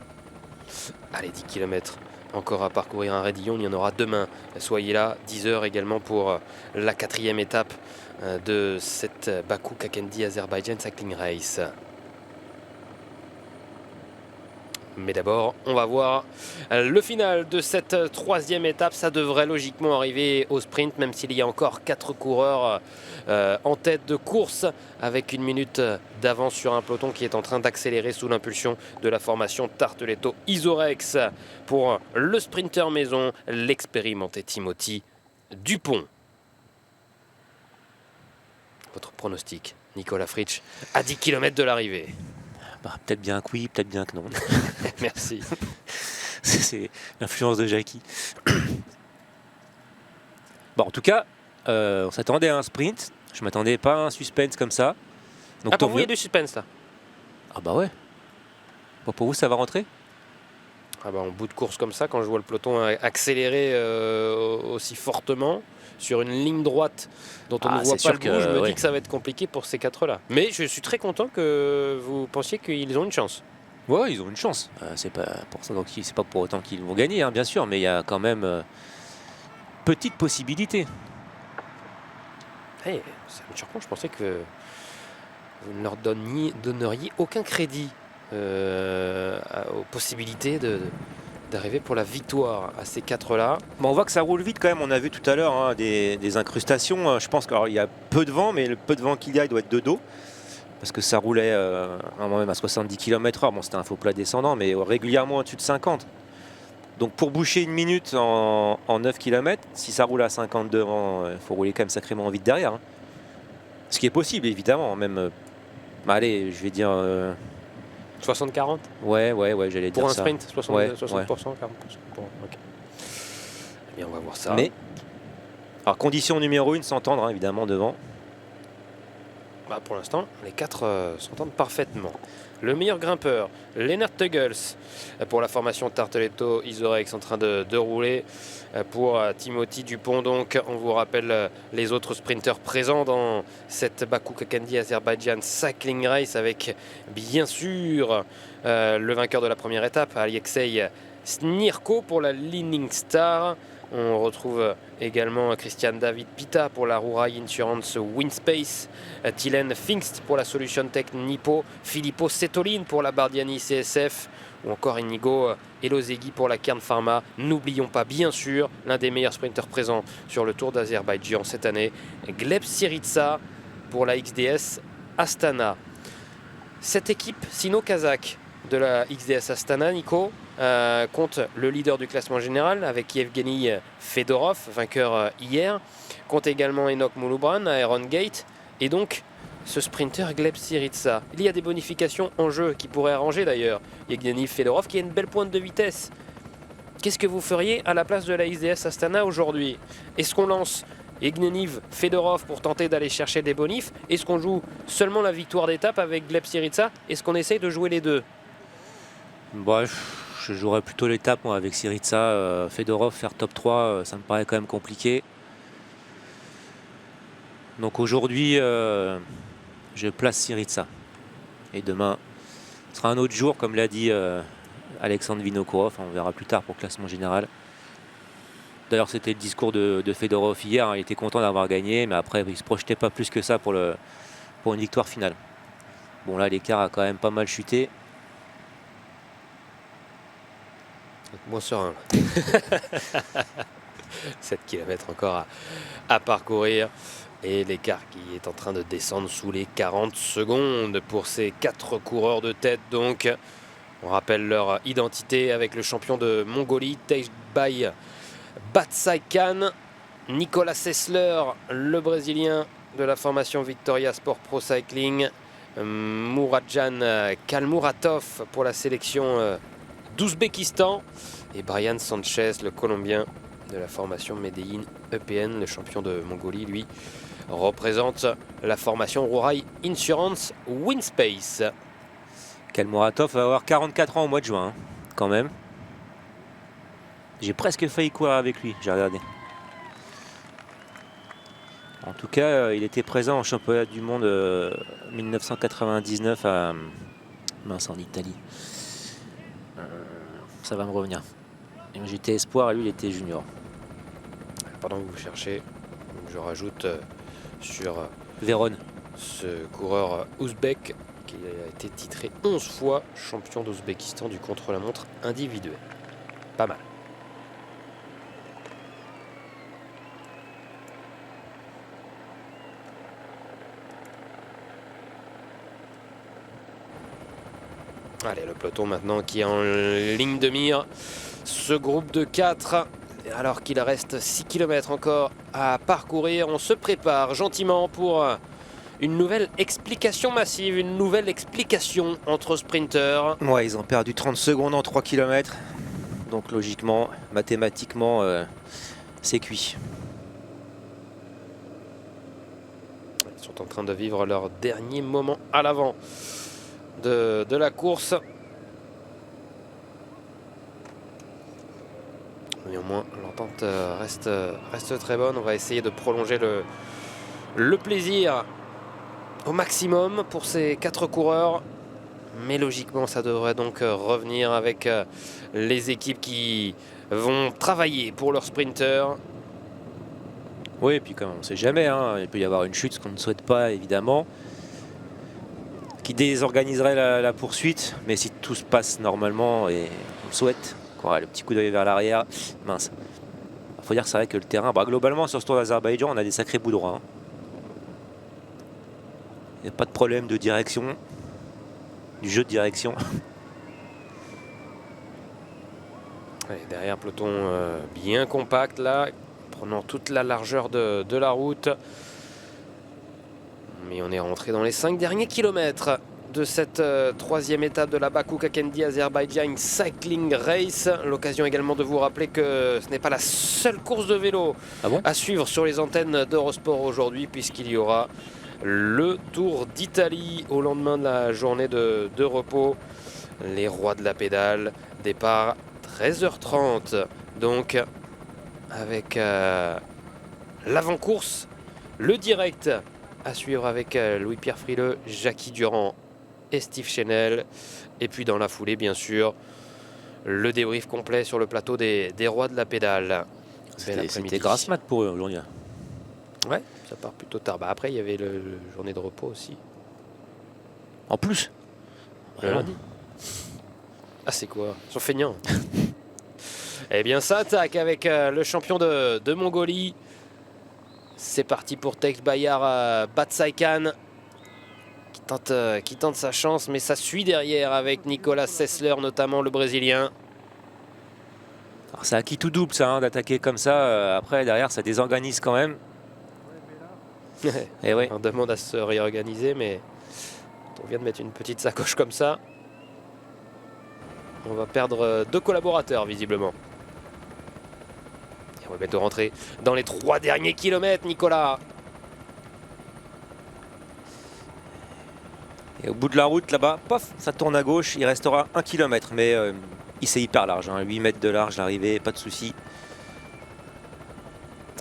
Allez, 10 km encore à parcourir un Raidillon, il y en aura demain. Soyez là, 10 heures également pour la 4e étape de cette Bakou-Kakendi Azerbaijan Cycling Race. Mais d'abord, on va voir le final de cette 3e étape. Ça devrait logiquement arriver au sprint, même s'il y a encore 4 coureurs en tête de course, avec 1 minute d'avance sur un peloton qui est en train d'accélérer sous l'impulsion de la formation Tarteletto Isorex pour le sprinter maison, l'expérimenté Timothy Dupont. Votre pronostic, Nicolas Fritsch, à 10 km de l'arrivée. Bah, peut-être bien que oui, peut-être bien que non. Merci. C'est l'influence de Jackie. Bon, en tout cas, on s'attendait à un sprint. Je m'attendais pas à un suspense comme ça. Donc, Ah, pour vous, il y a du suspense là. Ah bah ouais. Bon, pour vous, ça va rentrer? Ah bah, en bout de course comme ça, quand je vois le peloton accélérer aussi fortement sur une ligne droite dont on ne voit pas le bout, je me dis que ça va être compliqué pour ces 4-là. Mais je suis très content que vous pensiez qu'ils ont une chance. Ouais, ils ont une chance. C'est pas pour ça, donc c'est pas pour autant qu'ils vont gagner, hein, bien sûr, mais il y a quand même petite possibilité. Hey, ça me surprend, je pensais que vous ne leur donneriez aucun crédit aux possibilités d'arriver pour la victoire à ces 4-là. Bon, on voit que ça roule vite quand même, on a vu tout à l'heure hein, des incrustations. Je pense qu'il y a peu de vent, mais le peu de vent qu'il y a, il doit être de dos. Parce que ça roulait à un moment même à 70 km/h. Bon, c'était un faux plat descendant, mais régulièrement au-dessus de 50. Donc pour boucher 1 minute en 9 km, si ça roule à 50 devant, il faut rouler quand même sacrément vite derrière. Hein. Ce qui est possible, évidemment. Même, allez, je vais dire... 60-40 Ouais, j'allais dire ça. Pour un sprint, 60%, ouais. 40%. Bon, ok. Eh bien, on va voir ça. Mais, alors condition numéro 1, s'entendre, hein, évidemment, devant. Bah, pour l'instant, les 4 s'entendent parfaitement. Le meilleur grimpeur, Lennart Teugels, pour la formation Tarteletto Isorex, en train de rouler pour Timothy Dupont. Donc, on vous rappelle les autres sprinteurs présents dans cette Bakou-Kakendi Azerbaijan Cycling Race, avec bien sûr le vainqueur de la première étape, Alexei Snirko pour la Leaning Star. On retrouve également Christian David Pita pour la Rurai Insurance Winspace, Tilen Pfingst pour la Solution Tech Nippo, Filippo Setolin pour la Bardiani CSF ou encore Inigo Elozegui pour la Kern Pharma. N'oublions pas bien sûr l'un des meilleurs sprinteurs présents sur le Tour d'Azerbaïdjan cette année, Gleb Syriza pour la XDS Astana. Cette équipe sino-kazakh de la XDS Astana, Nico, compte le leader du classement général avec Yevgeny Fedorov, vainqueur hier, compte également Enoch Mouloubran, Aaron Gate et donc ce sprinter Gleb Syriza. Il y a des bonifications en jeu qui pourraient arranger d'ailleurs Yevgeny Fedorov qui a une belle pointe de vitesse. Qu'est-ce que vous feriez à la place de la XDS Astana aujourd'hui? Est-ce qu'on lance Yevgeny Fedorov pour tenter d'aller chercher des bonifs? Est-ce qu'on joue seulement la victoire d'étape avec Gleb Syriza? Est-ce qu'on essaye de jouer les deux? Je jouerais plutôt l'étape moi, avec Syriza. Fedorov, faire top 3, ça me paraît quand même compliqué. Donc aujourd'hui, je place Syriza. Et demain, Ce sera un autre jour, comme l'a dit Alexandre Vinokourov. On verra plus tard pour le classement général. D'ailleurs, c'était le discours de Fedorov hier. Il était content d'avoir gagné, mais après, il ne se projetait pas plus que ça pour une victoire finale. Bon, là, l'écart a quand même pas mal chuté. Moins serein. 7 km encore à parcourir. Et l'écart qui est en train de descendre sous les 40 secondes pour ces 4 coureurs de tête. Donc, on rappelle leur identité avec le champion de Mongolie, Tejbay Batsaikan, Nicolas Sessler, le Brésilien de la formation Victoria Sport Pro Cycling, Muradjan Kalmuratov pour la sélection d'Ouzbékistan et Brian Sanchez, le Colombien de la formation Medellin EPN, le champion de Mongolie, lui représente la formation Rurai Insurance Winspace. Kalmuratov va avoir 44 ans au mois de juin, hein, quand même. J'ai presque failli courir avec lui, j'ai regardé. En tout cas, il était présent au championnat du monde 1999 à mince, en Italie. Ça va me revenir. J'étais espoir et lui il était junior. Pendant que vous cherchez, je rajoute sur Vérone. ce coureur ouzbek qui a été titré 11 fois champion d'Ouzbékistan du contre-la-montre individuel. Pas mal. Allez, le peloton maintenant qui est en ligne de mire. Ce groupe de 4, alors qu'il reste 6 km encore à parcourir, on se prépare gentiment pour une nouvelle explication massive, une nouvelle explication entre sprinteurs. Ouais, ils ont perdu 30 secondes en 3 km. Donc logiquement, mathématiquement, c'est cuit. Ils sont en train de vivre leur dernier moment à l'avant de la course. Néanmoins, l'entente reste très bonne. On va essayer de prolonger le plaisir au maximum pour ces 4 coureurs. Mais logiquement, ça devrait donc revenir avec les équipes qui vont travailler pour leurs sprinteurs. Oui, et puis comme on ne sait jamais, hein, il peut y avoir une chute, ce qu'on ne souhaite pas évidemment, qui désorganiserait la poursuite. Mais si tout se passe normalement, et on le souhaite, le petit coup d'œil vers l'arrière, mince. Il faut dire que c'est vrai que le terrain, globalement sur ce Tour d'Azerbaïdjan, on a des sacrés bouts droits. Hein. Il n'y a pas de problème de direction, du jeu de direction. Allez, derrière, peloton bien compact là, prenant toute la largeur de la route. Mais on est rentré dans les 5 derniers kilomètres de cette 3e étape de la Baku Kakendi Azerbaijan Cycling Race. L'occasion également de vous rappeler que ce n'est pas la seule course de vélo à suivre sur les antennes d'Eurosport aujourd'hui, puisqu'il y aura le Tour d'Italie au lendemain de la journée de repos. Les rois de la pédale, départ 13h30. Donc avec l'avant-course, le direct à suivre avec Louis-Pierre Frileux, Jackie Durand et Steve Chenel. Et puis dans la foulée, bien sûr, le débrief complet sur le plateau des rois de la pédale. C'était grasse mat pour eux aujourd'hui. Ouais, ça part plutôt tard. Après, il y avait le journée de repos aussi. En plus Le lundi. Ah, c'est quoi? Ils sont feignants. Eh bien, ça attaque avec le champion de Mongolie. C'est parti pour Tejbay Batsaikan qui tente sa chance, mais ça suit derrière avec Nicolas Sessler, notamment le Brésilien. Alors, c'est acquis tout double ça, hein, d'attaquer comme ça. Après, derrière, ça désorganise quand même. Et oui. On demande à se réorganiser, mais on vient de mettre une petite sacoche comme ça. On va perdre 2 collaborateurs, visiblement. Et on va bientôt rentrer dans les 3 derniers kilomètres, Nicolas. Et au bout de la route, là-bas, pof, ça tourne à gauche. Il restera 1 km, mais c'est hyper large. Hein, 8 mètres de large, l'arrivée, pas de souci.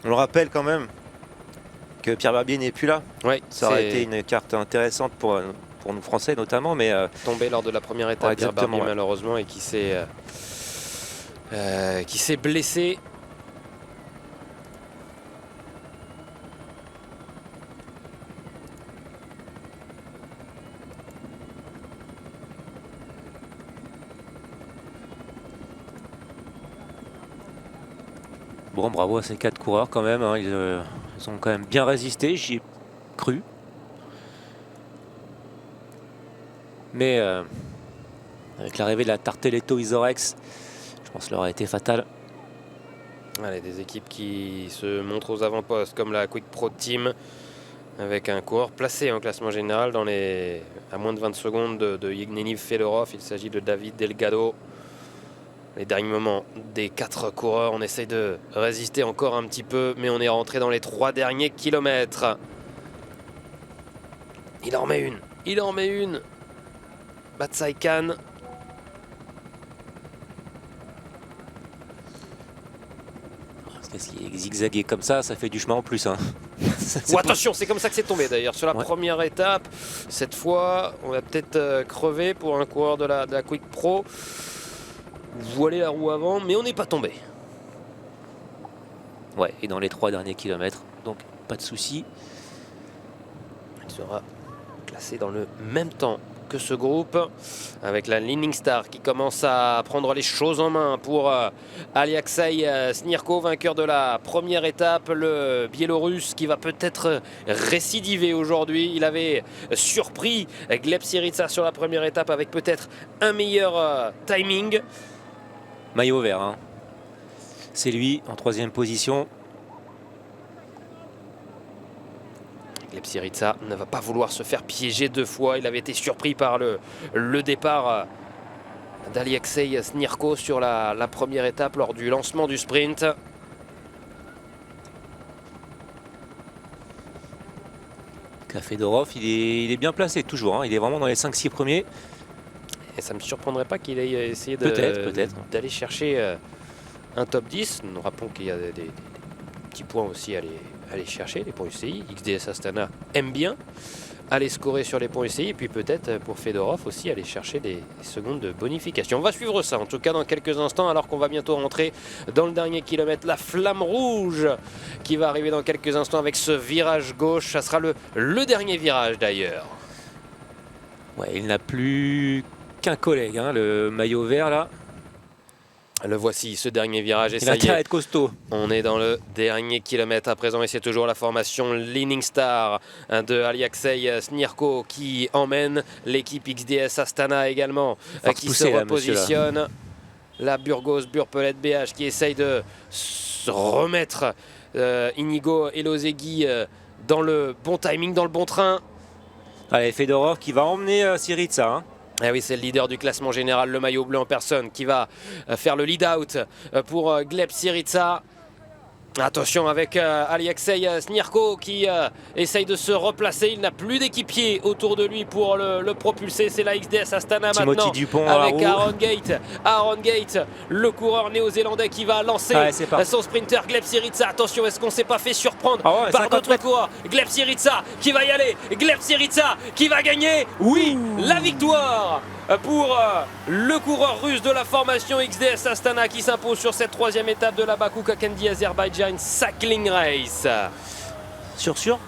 On le rappelle quand même que Pierre Barbier n'est plus là. Ouais, ça aurait été une carte intéressante pour pour nous Français notamment, mais Tombé lors de la première étape, Ouais, Pierre exactement, Barbier, ouais. malheureusement, et qui s'est blessé. bon, bravo à ces 4 coureurs quand même, hein, ils ont quand même bien résisté, j'y ai cru. Mais avec l'arrivée de la Tarteletto Isorex, je pense que ça leur a été fatal. Allez, des équipes qui se montrent aux avant-postes, comme la Quick Pro Team, avec un coureur placé en classement général à moins de 20 secondes de Yevgeny Fedorov. Il s'agit de David Delgado. Les derniers moments des 4 coureurs, on essaye de résister encore un petit peu, mais on est rentré dans les 3 derniers kilomètres. Il en met une. Batsai Khan. Parce que s'il est zigzagué comme ça fait du chemin en plus. Hein. Oh, attention, c'est comme ça que c'est tombé d'ailleurs sur la Ouais. première étape. Cette fois, on va peut-être crever pour un coureur de la Quick Pro. Voiler la roue avant, mais on n'est pas tombé. Ouais, et dans les 3 derniers kilomètres, donc pas de souci. Il sera classé dans le même temps que ce groupe, avec la Leaning Star qui commence à prendre les choses en main pour Alexei Snirko, vainqueur de la première étape, le Biélorusse qui va peut-être récidiver aujourd'hui. Il avait surpris Gleb Syriza sur la première étape avec peut-être un meilleur timing. Maillot vert, hein. C'est lui en 3e position. Gleb Syriza ne va pas vouloir se faire piéger 2 fois. Il avait été surpris par le départ d'Alexei Snirko sur la première étape lors du lancement du sprint. Fedorov, il est bien placé toujours, hein. Il est vraiment dans les 5-6 premiers. Et ça ne me surprendrait pas qu'il ait essayé Peut-être. d'aller chercher un top 10. Nous rappelons qu'il y a des petits points aussi à aller chercher, les points UCI. XDS Astana aime bien aller scorer sur les points UCI. Et puis peut-être pour Fedorov aussi aller chercher des secondes de bonification. On va suivre ça en tout cas dans quelques instants, alors qu'on va bientôt rentrer dans le dernier kilomètre. La flamme rouge qui va arriver dans quelques instants avec ce virage gauche. Ça sera le dernier virage d'ailleurs. Ouais, il n'a plus qu'un collègue, hein, le maillot vert là. Le voici, ce dernier virage, et Il a ça y intérêt à est, être costaud. on est dans le dernier kilomètre à présent, et c'est toujours la formation Leaning Star de Alexei Snirko qui emmène l'équipe XDS Astana également, Faut qui repousser, se là, monsieur, là. repositionne. La Burgos Burpelet BH qui essaye de se remettre Inigo Elozegui dans le bon timing, dans le bon train. Allez, Fedorov qui va emmener Syriza, hein. Eh oui, c'est le leader du classement général, le maillot bleu en personne, qui va faire le lead-out pour Gleb Syriza. Attention avec Alexei Snirko qui essaye de se replacer. Il n'a plus d'équipier autour de lui pour le propulser. C'est la XDS Astana Timothy maintenant Dupont à la avec roue. Aaron Gate, le coureur néo-zélandais qui va lancer Ouais, c'est parti. son sprinter Gleb Syriza. Attention, est-ce qu'on ne s'est pas fait surprendre Ah ouais, par 50 d'autres mètres. coureurs? Gleb Syriza qui va y aller. Gleb Syriza qui va gagner. Oui, la victoire pour le coureur russe de la formation XDS Astana qui s'impose sur cette 3e étape de la Bakou-Kakendi Azerbaijan Cycling Race. Sûr?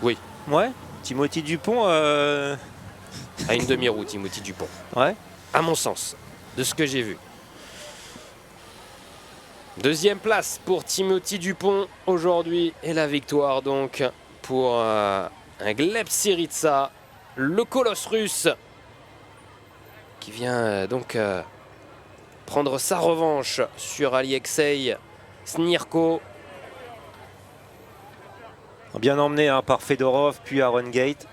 Oui, Ouais. Timothy Dupont, à une demi-roue, Timothy Dupont. ouais. À mon sens, de ce que j'ai vu. 2e place pour Timothy Dupont aujourd'hui, et la victoire donc pour un Gleb Syriza, le colosse russe, qui vient donc prendre sa revanche sur Alexei Snirko. Bien emmené, hein, par Fedorov puis Aaron Gate.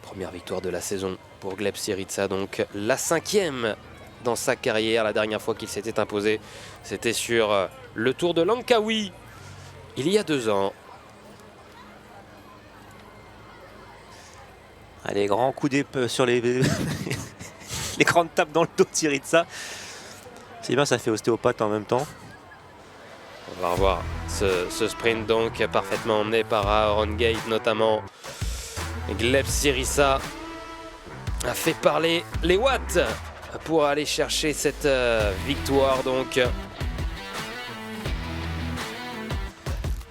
Première victoire de la saison pour Gleb Syriza, donc la 5e dans sa carrière. La dernière fois qu'il s'était imposé, c'était sur le Tour de Langkawi, il y a 2 ans. Allez, grand coup d'épée sur les les grandes tapes dans le dos de Syriza. C'est bien, ça fait ostéopathe en même temps. On va revoir ce sprint donc parfaitement emmené par Aaron Gate notamment. Gleb Syriza a fait parler les watts pour aller chercher cette victoire donc.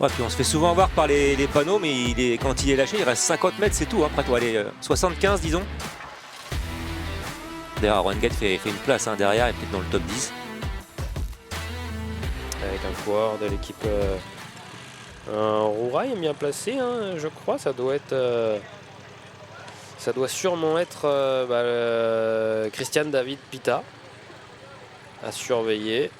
Ouais, puis on se fait souvent voir par les panneaux, mais quand il est lâché, il reste 50 mètres, c'est tout. Hein. Après, toi, allez, 75, disons. D'ailleurs, Aaron Gate fait une place derrière, et peut-être dans le top 10. Avec un coureur de l'équipe Rourail bien placé, hein, je crois. Ça doit sûrement être Christian David Pita à surveiller.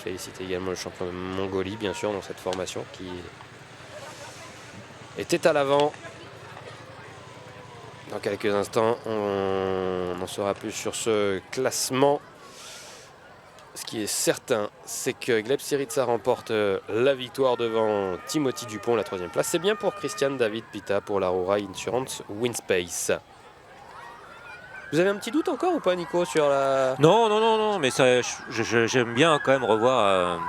Félicite également le champion de Mongolie, bien sûr, dans cette formation qui était à l'avant. Dans quelques instants, on en saura plus sur ce classement. Ce qui est certain, c'est que Gleb Syriza remporte la victoire devant Timothy Dupont, la 3e place. C'est bien pour Christian David Pita pour la Rourail Insurance Winspace. Vous avez un petit doute encore ou pas, Nico, sur la... Non, mais ça, j'aime bien quand même revoir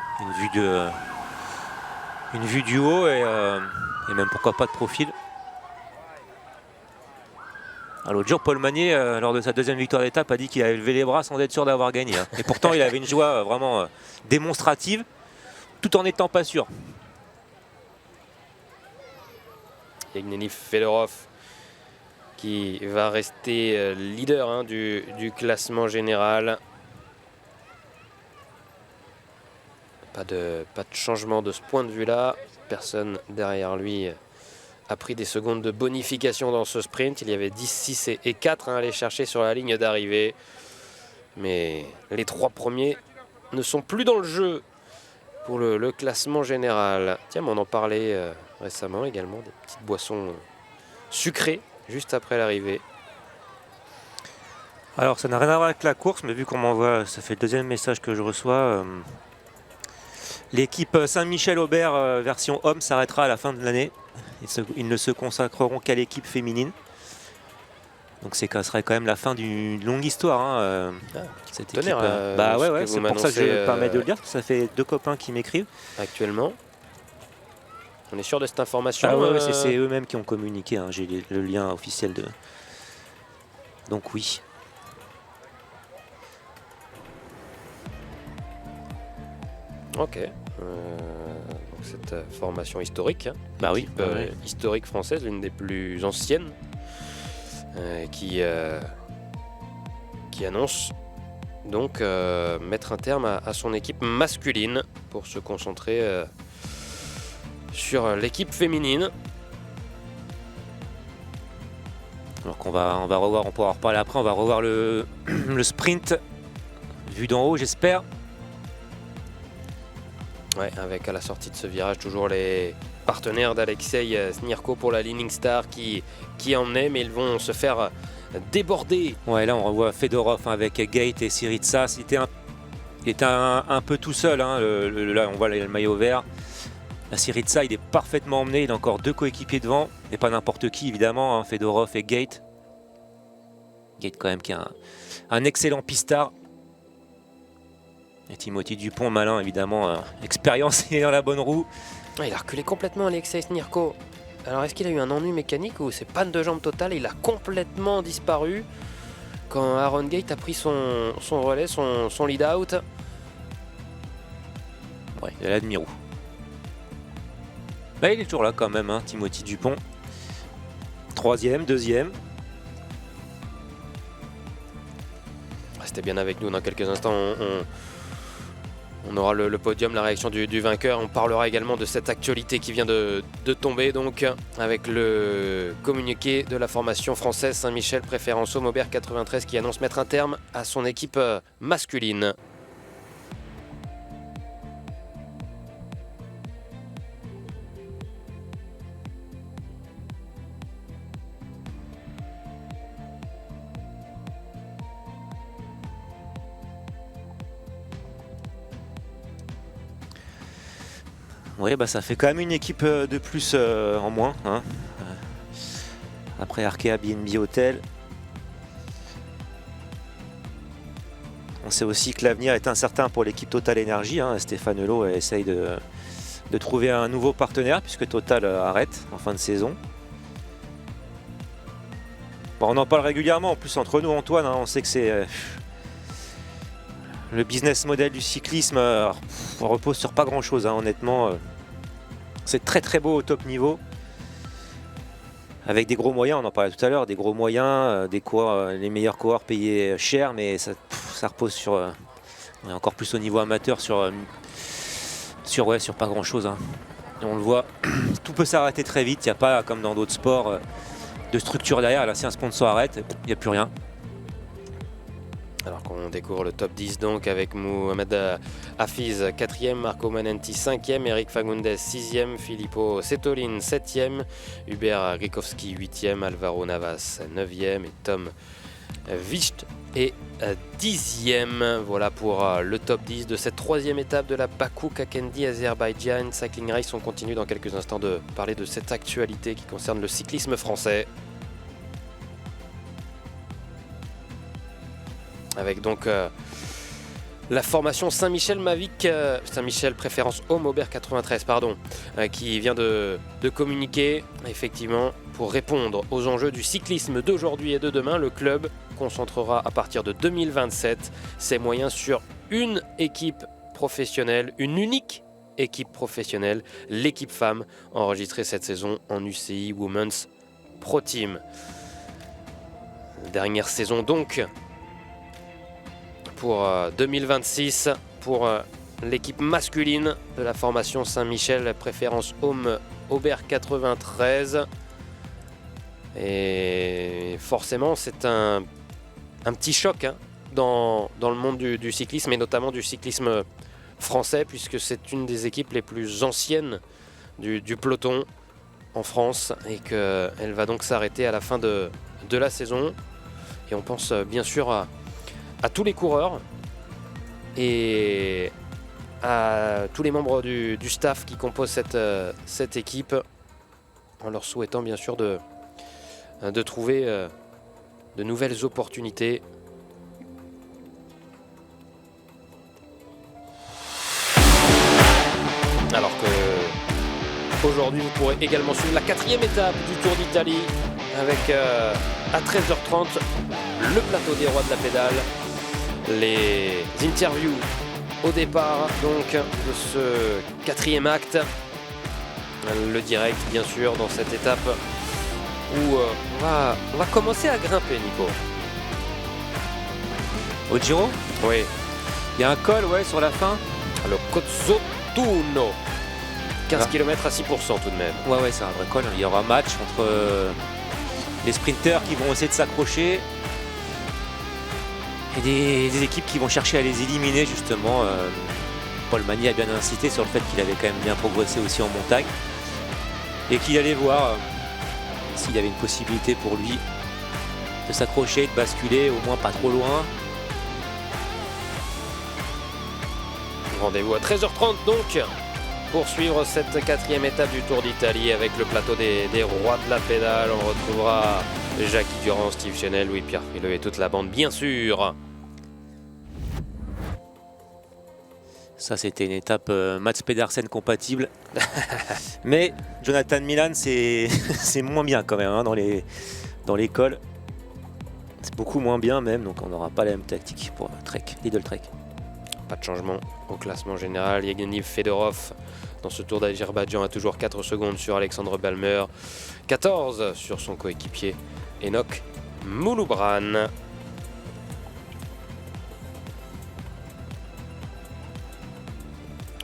une vue du haut et même pourquoi pas de profil. L'autre jour, Paul Magnier, lors de sa 2e victoire d'étape, a dit qu'il avait levé les bras sans être sûr d'avoir gagné. Hein. Et pourtant, il avait une joie vraiment démonstrative, tout en n'étant pas sûr. Yevgeny Fedorov qui va rester leader du classement général. Pas de changement de ce point de vue-là. Personne derrière lui a pris des secondes de bonification dans ce sprint. Il y avait 10, 6 et 4 à aller chercher sur la ligne d'arrivée. Mais les 3 premiers ne sont plus dans le jeu pour le classement général. Tiens, mais on en parlait récemment également, des petites boissons sucrées juste après l'arrivée. Alors ça n'a rien à voir avec la course, mais vu qu'on m'envoie, ça fait le 2e message que je reçois. L'équipe Saint-Michel-Aubert version homme s'arrêtera à la fin de l'année. Ils ne se consacreront qu'à l'équipe féminine. Donc ça serait quand même la fin d'une longue histoire. Cette équipe. Bah ouais, c'est pour ça que je me permets de le dire, parce que ça fait 2 copains qui m'écrivent. Actuellement. On est sûr de cette information. Ah ouais, c'est eux-mêmes qui ont communiqué. Hein. J'ai le lien officiel de. Donc oui. Ok. Donc cette formation historique. Bah oui. Historique française, l'une des plus anciennes, qui annonce donc mettre un terme à son équipe masculine pour se concentrer sur l'équipe féminine. Alors qu'on va revoir, on pourra en reparler après, on va revoir le sprint vu d'en haut, j'espère. Ouais, avec à la sortie de ce virage toujours les partenaires d'Alexei Snirko pour la Leaning Star qui emmenait, mais ils vont se faire déborder. Ouais, là on revoit Fedorov avec Gate et Syriza. Il était un peu tout seul. Hein. Là on voit le maillot vert. La Syriza, il est parfaitement emmené. Il a encore 2 coéquipiers devant. Et pas n'importe qui évidemment, hein. Fedorov et Gate. Gate quand même qui est un excellent pistard. Et Timothy Dupont, malin évidemment, expérience et dans la bonne roue. Il a reculé complètement Alexei Snirko. Alors est-ce qu'il a eu un ennui mécanique ou c'est panne de jambe totale? Il a complètement disparu quand Aaron Gate a pris son relais, son lead out. Ouais, il a la demi-roue. Bah, il est toujours là quand même, hein, Timothy Dupont. 3e, 2e. Restez bien avec nous dans quelques instants. On aura le podium, la réaction du vainqueur. On parlera également de cette actualité qui vient de tomber, donc avec le communiqué de la formation française Saint-Michel Préférence Homme Aubert 93 qui annonce mettre un terme à son équipe masculine. Oui, bah ça fait quand même une équipe de plus en moins. Hein. Après Arkea BNB Hotel. On sait aussi que l'avenir est incertain pour l'équipe Total Energy. Hein. Stéphane Hulot essaye de trouver un nouveau partenaire puisque Total arrête en fin de saison. Bon, on en parle régulièrement, en plus entre nous Antoine, hein, on sait que c'est le business model du cyclisme on repose sur pas grand chose, hein, honnêtement. C'est très très beau au top niveau. Avec des gros moyens, on en parlait tout à l'heure, des gros moyens, des coureurs, les meilleurs coureurs payés cher, mais ça repose sur, encore plus au niveau amateur, sur pas grand chose. Hein. Et on le voit, tout peut s'arrêter très vite, il n'y a pas comme dans d'autres sports de structure derrière. Là, si un sponsor arrête, il n'y a plus rien. Alors qu'on découvre le top 10 donc avec Mohamed Hafiz 4e, Marco Manenti 5e, Eric Fagundes 6e, Filippo Setolin 7e, Hubert Grikowski 8e, Alvaro Navas 9e et Tom Wicht est 10e. Voilà pour le top 10 de cette 3e étape de la Bakou-Kakendi Azerbaïdjan Cycling Race. On continue dans quelques instants de parler de cette actualité qui concerne le cyclisme français. Avec donc la formation Saint-Michel Mavic, Saint-Michel Préférence Homme Aubert 93, qui vient de communiquer effectivement pour répondre aux enjeux du cyclisme d'aujourd'hui et de demain. Le club concentrera à partir de 2027 ses moyens sur une équipe professionnelle, une unique équipe professionnelle, l'équipe femme, enregistrée cette saison en UCI Women's Pro Team. Dernière saison donc pour 2026 pour l'équipe masculine de la formation Saint-Michel Préférence Homme Aubert 93. Et forcément c'est un petit choc hein, dans le monde du cyclisme et notamment du cyclisme français, puisque c'est une des équipes les plus anciennes du peloton en France et qu'elle va donc s'arrêter à la fin de la saison. Et on pense bien sûr à tous les coureurs et à tous les membres du staff qui composent cette équipe, en leur souhaitant bien sûr de trouver de nouvelles opportunités. Alors que aujourd'hui vous pourrez également suivre la 4e étape du Tour d'Italie avec à 13h30 le plateau des rois de la pédale, les interviews au départ donc de ce 4e acte, le direct bien sûr dans cette étape où on va commencer à grimper, Nico. Au Giro ? Oui. Il y a un col sur la fin. Le Cozzotuno. 15 km à 6% tout de même. Ouais, c'est un vrai col. Il y aura un match entre les sprinteurs qui vont essayer de s'accrocher et des équipes qui vont chercher à les éliminer justement. Paul Magny a bien incité sur le fait qu'il avait quand même bien progressé aussi en montagne et qu'il allait voir s'il y avait une possibilité pour lui de s'accrocher, de basculer, au moins pas trop loin. Rendez-vous à 13h30 donc pour suivre cette 4e étape du Tour d'Italie avec le plateau des rois de la pédale. On retrouvera Jackie Durand, Steve Chenel, Louis-Pierre Frileux et toute la bande bien sûr. Ça, c'était une étape Mats Pedersen compatible. Mais Jonathan Milan, c'est moins bien quand même hein, dans les cols. C'est beaucoup moins bien même, donc on n'aura pas la même tactique pour Trek, Lidl Trek. Pas de changement au classement général. Yevgeny Fedorov dans ce Tour d'Azerbaïdjan a toujours 4 secondes sur Alexandre Balmer, 14 sur son coéquipier Enoch Mouloubran.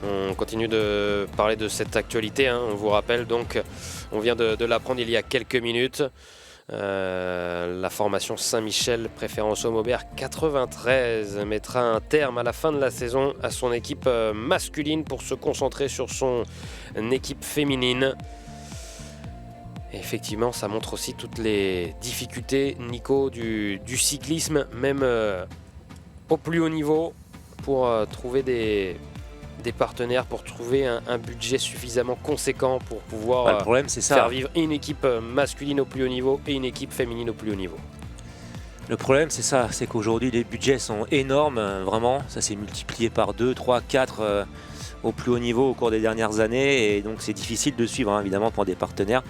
On continue de parler de cette actualité, hein. On vous rappelle donc, on vient de l'apprendre il y a quelques minutes, la formation Saint-Michel Préférence Homme Aubert 93 mettra un terme à la fin de la saison à son équipe masculine pour se concentrer sur son équipe féminine. Et effectivement, ça montre aussi toutes les difficultés, Nico, du cyclisme, même au plus haut niveau, pour trouver des partenaires, pour trouver un budget suffisamment conséquent pour pouvoir le problème, c'est ça. Faire vivre une équipe masculine au plus haut niveau et une équipe féminine au plus haut niveau. Le problème, c'est ça, c'est qu'aujourd'hui les budgets sont énormes, vraiment, ça s'est multiplié par 2, 3, 4 au plus haut niveau au cours des dernières années et donc c'est difficile de suivre hein, évidemment pour des partenaires.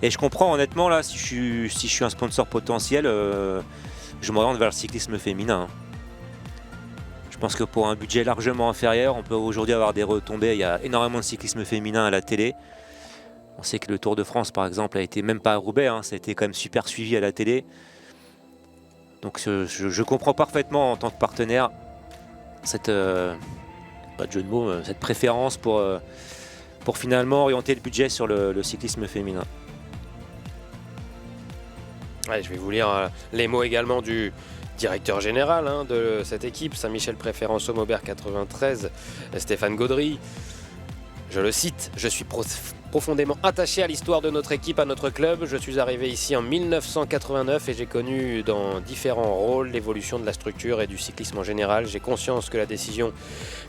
Et je comprends honnêtement là, si je suis un sponsor potentiel, je m'oriente vers le cyclisme féminin. Je pense que pour un budget largement inférieur, on peut aujourd'hui avoir des retombées. Il y a énormément de cyclisme féminin à la télé. On sait que le Tour de France, par exemple, a été même pas à Roubaix, hein, ça a été quand même super suivi à la télé. Donc je comprends parfaitement en tant que partenaire cette, pas de jeu de mots, cette préférence pour finalement orienter le budget sur le cyclisme féminin. Ouais, je vais vous lire les mots également du directeur général de cette équipe, Saint-Michel Préférence Aubert 93, Stéphane Gaudry. Je le cite, « Je suis profondément attaché à l'histoire de notre équipe, à notre club. Je suis arrivé ici en 1989 et j'ai connu dans différents rôles l'évolution de la structure et du cyclisme en général. J'ai conscience que la décision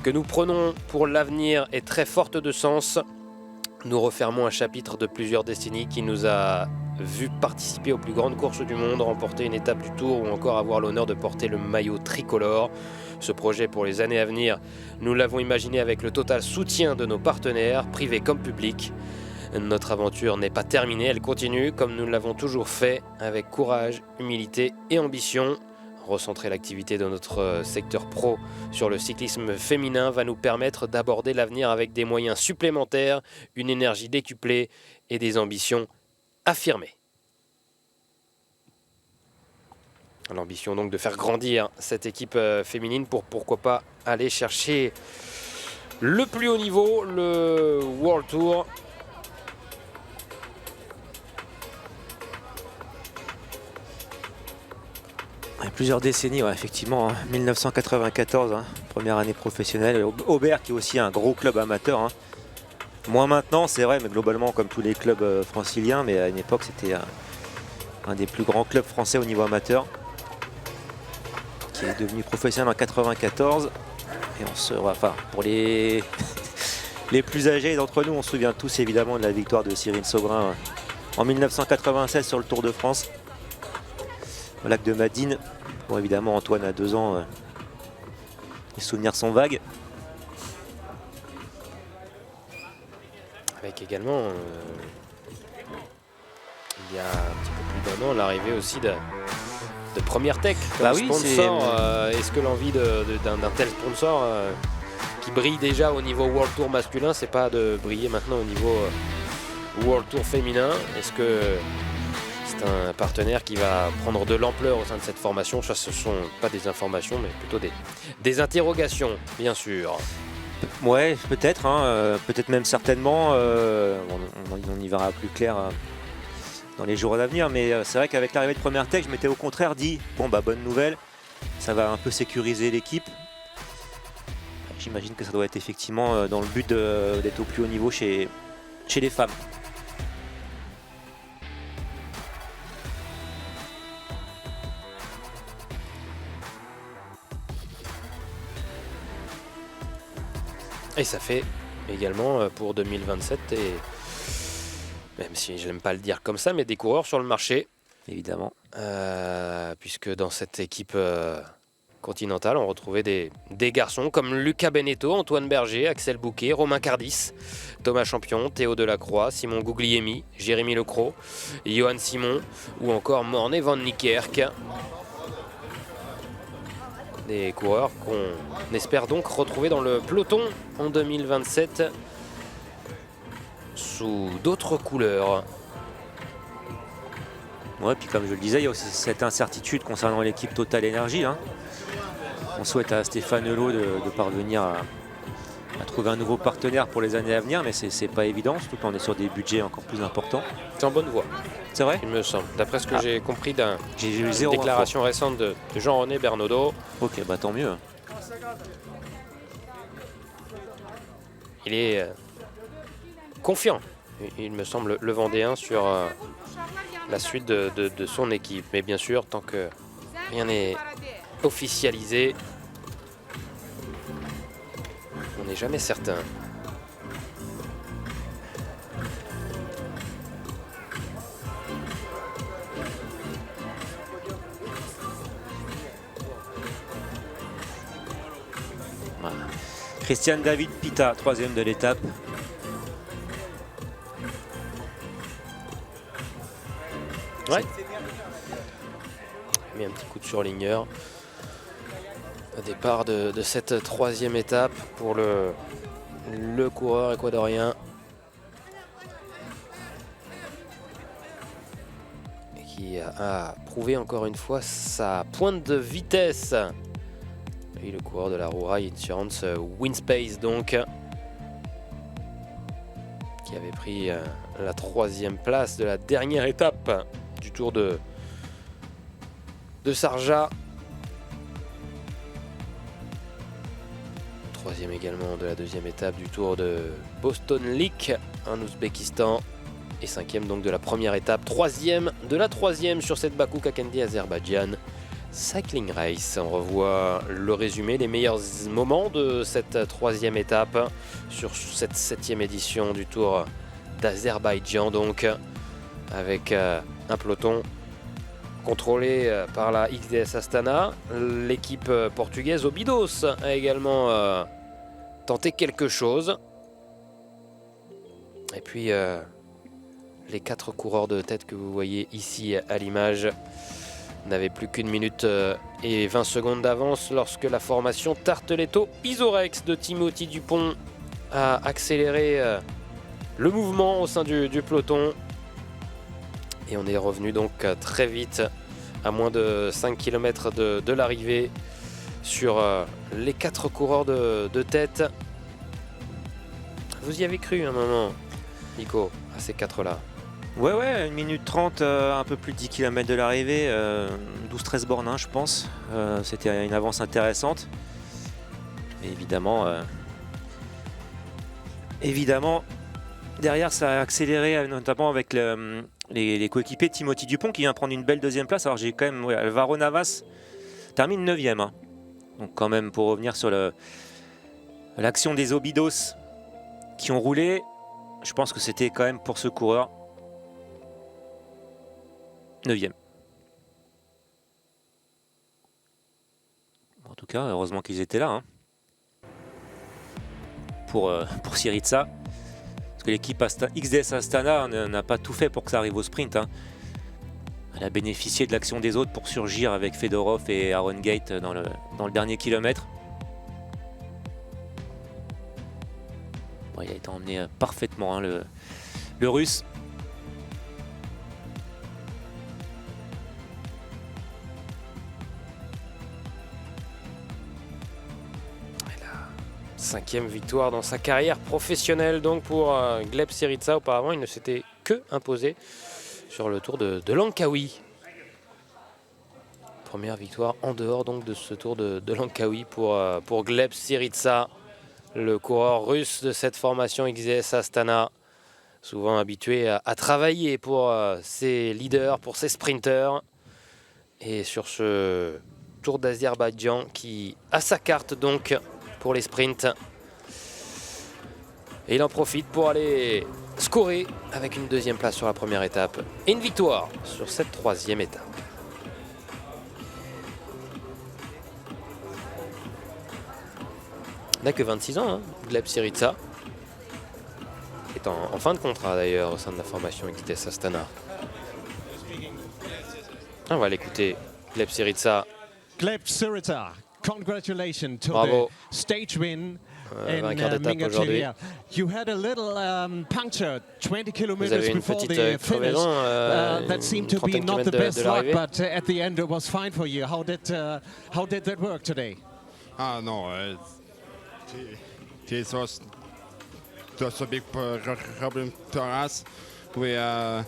que nous prenons pour l'avenir est très forte de sens. Nous refermons un chapitre de plusieurs décennies qui nous a vu participer aux plus grandes courses du monde, remporter une étape du Tour ou encore avoir l'honneur de porter le maillot tricolore. Ce projet pour les années à venir, nous l'avons imaginé avec le total soutien de nos partenaires, privés comme publics. Notre aventure n'est pas terminée, elle continue comme nous l'avons toujours fait, avec courage, humilité et ambition. Recentrer l'activité de notre secteur pro sur le cyclisme féminin va nous permettre d'aborder l'avenir avec des moyens supplémentaires, une énergie décuplée et des ambitions affirmées. L'ambition donc de faire grandir cette équipe féminine pour pourquoi pas aller chercher le plus haut niveau, le World Tour. Plusieurs décennies, ouais, effectivement, 1994, première année professionnelle. Aubert qui est aussi un gros club amateur. Moins maintenant, c'est vrai, mais globalement comme tous les clubs franciliens, mais à une époque c'était un des plus grands clubs français au niveau amateur, qui est devenu professionnel en 94. Et pour les plus âgés d'entre nous, on se souvient tous évidemment de la victoire de Cyril Saugrin en 1996 sur le Tour de France, au lac de Madine. Bon, évidemment, Antoine a 2 ans, les souvenirs sont vagues. Avec également, il y a un petit peu plus d'un an, l'arrivée aussi de Première Tech comme sponsor. Est-ce que l'envie d'un tel sponsor qui brille déjà au niveau World Tour masculin, c'est pas de briller maintenant au niveau World Tour féminin? Est-ce que c'est un partenaire qui va prendre de l'ampleur au sein de cette formation? Ça, ce ne sont pas des informations, mais plutôt des interrogations, bien sûr. Ouais, peut-être, peut-être même certainement. On y verra plus clair dans les jours à venir. Mais c'est vrai qu'avec l'arrivée de Première Tech, je m'étais au contraire dit, bon bah bonne nouvelle, ça va un peu sécuriser l'équipe. J'imagine que ça doit être effectivement dans le but d'être au plus haut niveau chez les femmes. Et ça fait également pour 2027, et même si je n'aime pas le dire comme ça, mais des coureurs sur le marché. Évidemment. Puisque dans cette équipe continentale, on retrouvait des garçons comme Luca Beneteau, Antoine Berger, Axel Bouquet, Romain Cardis, Thomas Champion, Théo Delacroix, Simon Guglielmi, Jérémy Lecros, Johan Simon ou encore Morné Van Niekerk. Des coureurs qu'on espère donc retrouver dans le peloton en 2027 sous d'autres couleurs. Ouais, puis comme je le disais, il y a aussi cette incertitude concernant l'équipe Total Energy. On souhaite à Stéphane Hulot de parvenir à trouver un nouveau partenaire pour les années à venir, mais c'est pas évident, surtout quand on est sur des budgets encore plus importants. C'est en bonne voie. C'est vrai ? Il me semble, d'après ce que j'ai compris d'une zéro déclaration récente de Jean-René Bernaudot. Ok, bah tant mieux. Il est confiant, il me semble, le Vendéen sur la suite de son équipe. Mais bien sûr, tant que rien n'est officialisé, on n'est jamais certain. Voilà. Christian David Pita, 3e de l'étape. Ouais. Mis un petit coup de surligneur. Au départ de cette 3e étape pour le coureur équadorien. Et qui a prouvé encore une fois sa pointe de vitesse. Et le coureur de la Rurai Insurance Winspace donc. Qui avait pris la 3e place de la dernière étape du Tour de Sharjah. 3e également de la 2e étape du Tour de Boston Lick en Ouzbékistan. Et 5e donc de la première étape. 3e de la 3e sur cette Bakou Kakendi Azerbaïdjan Cycling Race. On revoit le résumé, les meilleurs moments de cette 3e étape sur cette 7e édition du Tour d'Azerbaïdjan. Donc avec un peloton contrôlé par la XDS Astana. L'équipe portugaise Obidos a également tenté quelque chose. Et puis les 4 coureurs de tête que vous voyez ici à l'image n'avaient plus qu'1 minute et 20 secondes d'avance lorsque la formation Tarteletto Isorex de Timothy Dupont a accéléré le mouvement au sein du peloton. Et on est revenu donc très vite, à moins de 5 km de l'arrivée, sur les 4 coureurs de tête. Vous y avez cru un moment, Nico, à ces 4-là? Ouais, 1 minute 30, un peu plus de 10 km de l'arrivée, 12-13 bornes, hein, je pense. C'était une avance intéressante. Et évidemment, derrière, ça a accéléré, notamment avec les coéquipiers de Timothy Dupont qui vient prendre une belle 2e place. Alors j'ai quand même Alvaro Navas termine 9e. Hein. Donc quand même pour revenir sur l'action des Obidos qui ont roulé, je pense que c'était quand même pour ce coureur 9e. En tout cas, heureusement qu'ils étaient là. Hein. Pour Syriza. Parce que l'équipe XDS Astana n'a pas tout fait pour que ça arrive au sprint. Hein. Elle a bénéficié de l'action des autres pour surgir avec Fedorov et Aaron Gate dans le dernier kilomètre. Bon, il a été emmené parfaitement, hein, le Russe. Cinquième victoire dans sa carrière professionnelle donc pour Gleb Syriza. Auparavant, il ne s'était que imposé sur le Tour de Langkawi. Première victoire en dehors donc de ce Tour de Langkawi pour Gleb Syriza, le coureur russe de cette formation XDS Astana, souvent habitué à travailler pour ses leaders, pour ses sprinters. Et sur ce Tour d'Azerbaïdjan qui a sa carte donc pour les sprints. Et il en profite pour aller scorer avec une 2e place sur la première étape et une victoire sur cette 3e étape. Il n'a que 26 ans, hein, Gleb Syriza. Il est en fin de contrat d'ailleurs au sein de la formation XDS Astana. On va l'écouter, Gleb Syriza. Gleb Syriza. Congratulations to Bravo. the stage win in vainqueur d'étape aujourd'hui. Mingacheria. You had a little puncture 20 Vous avez kilometers une before petite the finish. crevaison, That seemed to be trentaine not the de best luck, l'arrivée. but at the end it was fine for you. How did that work today? No, this was just a big problem to us. We are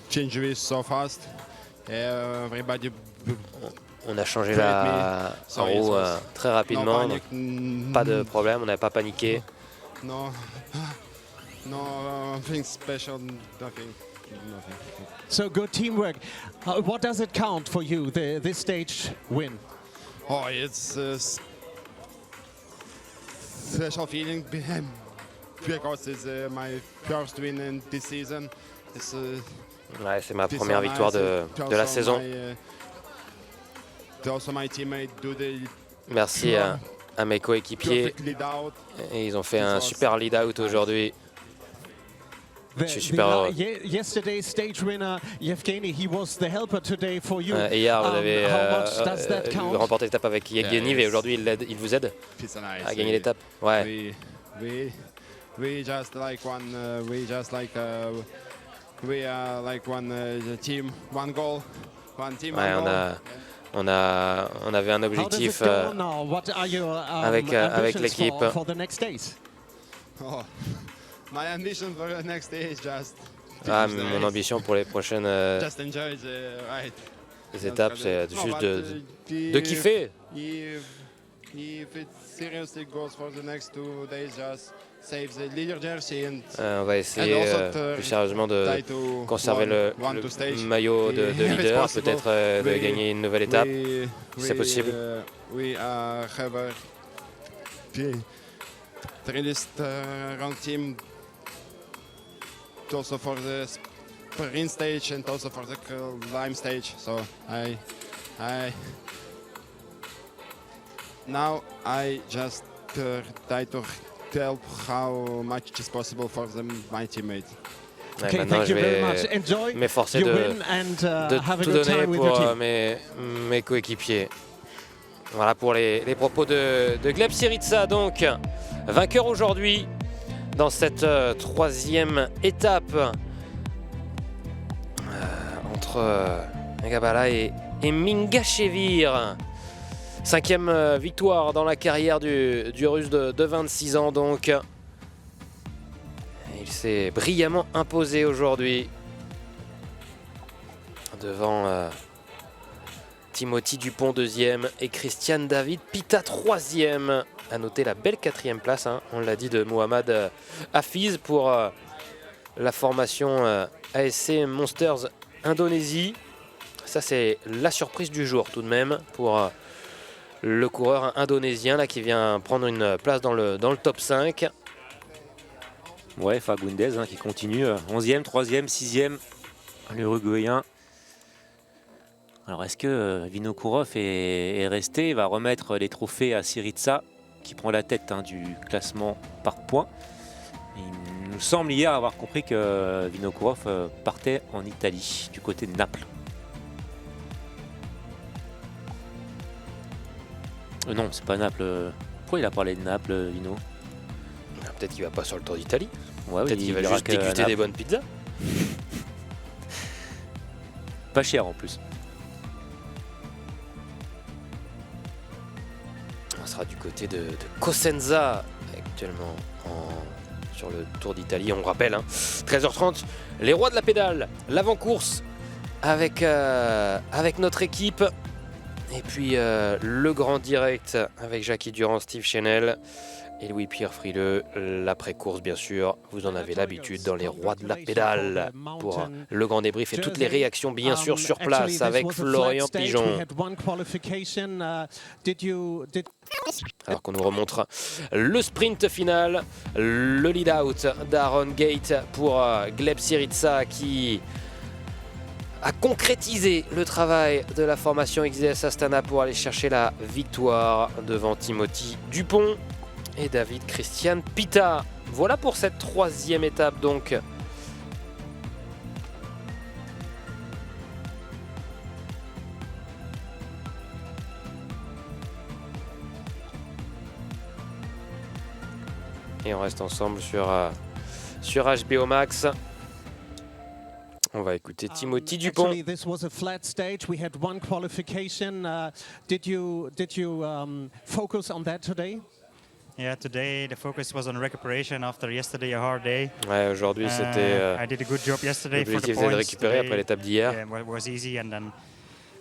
changing so fast. Everybody. On a changé la roue très rapidement, donc pas de problème, on n'avait pas paniqué. No, nothing special, nothing. So good teamwork. What does it count for you, this stage win? Oh, it's a special feeling because it's my first win in this season. Ouais, c'est ma première victoire de la saison. Merci à mes coéquipiers. Et ils ont fait un super lead-out aujourd'hui. The, suis super heureux. Yesterday's stage winner, Yevgeny, he was the helper today for you. Et hier, vous avez how much does that count? remporté l'étape avec Yevgeny, Yes. et aujourd'hui, il vous aide It's nice. à gagner l'étape. Ouais. We just like one. We are like one team, one goal, one team. Ouais, one goal. on avait un How does it objectif go now? What are your avec ambitions l'équipe. for the next days? Oh, my ambition for the next day is just. Ah, finish the mon race. ambition pour les prochaines Just enjoy the ride. étapes, c'est No, juste but, de kiffer. If it seriously goes for the next 2 days, just save the leader jersey and On va essayer also plus sérieusement de try to conserver le to stage. maillot de If it's leader, possible, peut-être de we- gagner une nouvelle étape. c'est we, possible. We have a thrillist round team also for the sprint stage and also for the climb stage. So now I just try to help how much is possible for my teammates. Ouais, Okay, maintenant, thank je you very much. vais Enjoy m'efforcer your de win and have a tout good donner time with your pour team. mes coéquipiers. Voilà pour les propos de Gleb Syriza, donc vainqueur aujourd'hui dans cette troisième étape entre Gabala et Mingashevir. 5e victoire dans la carrière du Russe de 26 ans donc. Il s'est brillamment imposé aujourd'hui devant Timothy Dupont 2e et Christian David Pita 3e. À noter la belle 4e place, hein, on l'a dit, de Mohamed Hafiz pour la formation ASC Monsters Indonésie. Ça c'est la surprise du jour tout de même pour le coureur indonésien là, qui vient prendre une place dans le top 5. Ouais, Fagundes qui continue 11e, 3e, 6e, l'Uruguayen. Alors est-ce que Vinokourov est resté? Il va remettre les trophées à Syriza qui prend la tête du classement par points. Il nous semble hier avoir compris que Vinokourov partait en Italie, du côté de Naples. Non, c'est pas Naples. Pourquoi il a parlé de Naples, Vino? Peut-être qu'il va pas sur le Tour d'Italie. Ouais, Peut-être qu'il va dira juste que déguster Naples- des bonnes pizzas. Pas cher en plus. On sera du côté de Cosenza, actuellement sur le Tour d'Italie. On rappelle, hein, 13h30, les rois de la pédale, l'avant-course avec notre équipe. Et puis le grand direct avec Jackie Durand, Steve Chenel et Louis-Pierre Frileux. L'après-course, bien sûr, vous en avez l'habitude dans les rois de la pédale pour le grand débrief et toutes les réactions, bien sûr, sur place avec Florian Pigeon. Alors qu'on nous remontre le sprint final, le lead-out d'Aaron Gate pour Gleb Syriza qui a concrétisé le travail de la formation XDS Astana pour aller chercher la victoire devant Timothy Dupont et David Christian Pita. Voilà pour cette troisième étape donc. Et on reste ensemble sur HBO Max. On va écouter Timothy Dupont. Actually, this was a flat stage. We had one qualification. Did you focus on that today? Yeah, today the focus was on recuperation after yesterday a hard day. Ouais, aujourd'hui c'était I did a good job yesterday for the l'objectif, c'était de points. récupérer après l'étape d'hier. Yeah, was easy, and then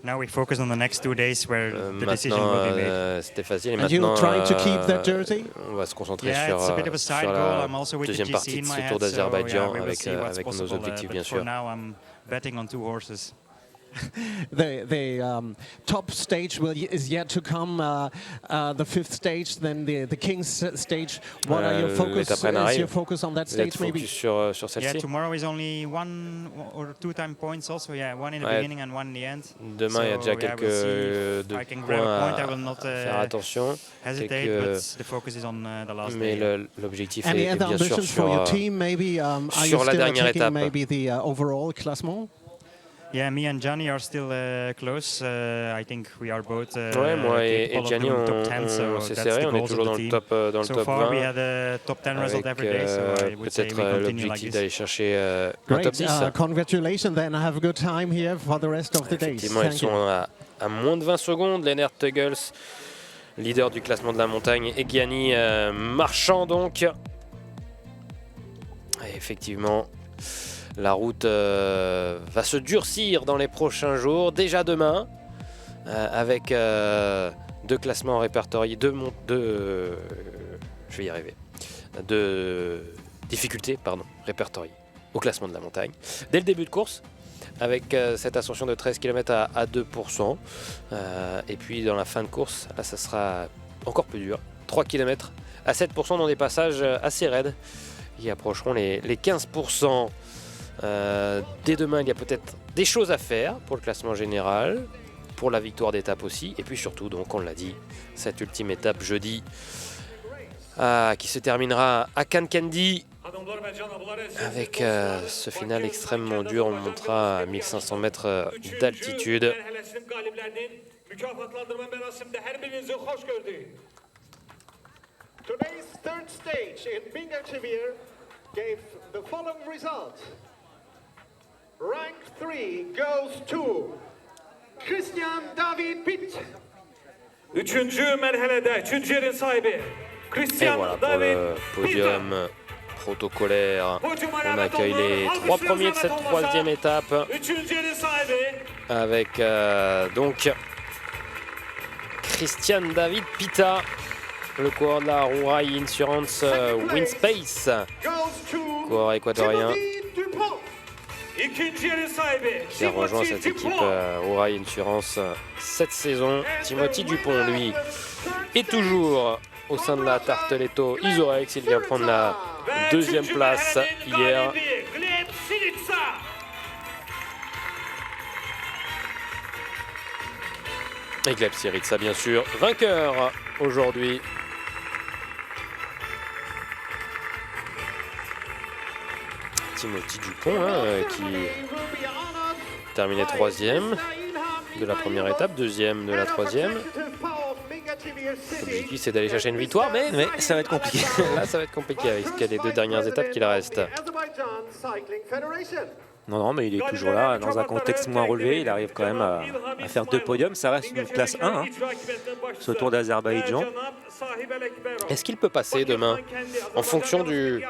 now we focus on the next 2 days where the decision Maintenant, will be made. c'était facile. Et And you're maintenant, trying to keep that jersey? on va se concentrer Yeah, sur, it's a bit of a sur side goal. la I'm also with the deuxième GC partie in de my ce head, Tour so, d'Azerbaïdjan yeah, we will see what's avec nos possible, objectifs, but bien for sûr. now, I'm betting on 2 horses. the top stage is yet to come. The fifth stage, then the King's stage. What are your focus? Is your focus on that Vous êtes stage maybe? focus sur Yeah, celle-ci. tomorrow is only 1 or 2 time points also. Yeah, one in the beginning and one in the end. Demain, il y a déjà So, yeah, quelques we'll see if deux I can grab a points point. I à will not faire attention. hesitate, quelques- but the focus is on the last Mais day. l'objectif Any est other bien sûr ambitions for your sur... team? Maybe are you sur la still dernière taking étape. maybe the overall classement? Yeah, me and Gianni are still close. I think we are both Ouais, moi et capable of Gianni, doing on, top 10, so s'est that's serré, the on est goals toujours of dans the le team. top, dans le So top far, we 20, had a top 10 result avec every day, so I would say peut-être we continue like l'objectif this. d'aller chercher un Great. top 10. Congratulations, then. Have a good time here for the rest of the days. Effectivement, ils Thank you. sont à moins de 20 secondes. Lennart Tuggles, leader du classement de la montagne, et Gianni Marchand donc. Et effectivement, la route va se durcir dans les prochains jours, déjà demain, avec deux classements répertoriés, je vais y arriver, deux difficultés répertoriées au classement de la montagne. Dès le début de course, avec cette ascension de 13 km à 2%. Et puis dans la fin de course, là ça sera encore plus dur. 3 km à 7% dans des passages assez raides qui approcheront les 15%. Dès demain, il y a peut-être des choses à faire pour le classement général, pour la victoire d'étape aussi. Et puis surtout, donc on l'a dit, cette ultime étape jeudi qui se terminera à Kankendi. Avec ce final extrêmement dur, on montera à 1500 mètres d'altitude. Today's third stage in Bingachevir gave the following result. Rank 3 goes to Christian David Pitt. Üçüncü merhalede, üçüncü yerin sahibi Et Christian voilà pour David le podium protocolaire. Podium On accueille les trois premiers de cette troisième étape Üçüncü yerin sahibi avec donc Christian David Pita, le coureur de la Rourai Insurance Winspace, coureur équatorien İkinci yerin sahibi qui a rejoint cette équipe Rourai Insurance cette saison. Timothy Dupont, lui, est toujours au sein de la Tarteletto Isorex. Il vient prendre la deuxième place hier. Gleb Silica. Et Gleb Syriza, bien sûr, vainqueur aujourd'hui. Timothy Dupont, qui terminait troisième de la première étape, deuxième de la troisième. L'objectif, c'est d'aller chercher une victoire, mais Ça va être compliqué. là, ça va être compliqué avec les deux dernières étapes qu'il reste. Non, mais il est toujours là, dans un contexte moins relevé. Il arrive quand même à faire 2 podiums. Ça reste une classe 1, hein, ce Tour d'Azerbaïdjan. Est-ce qu'il peut passer demain en fonction du...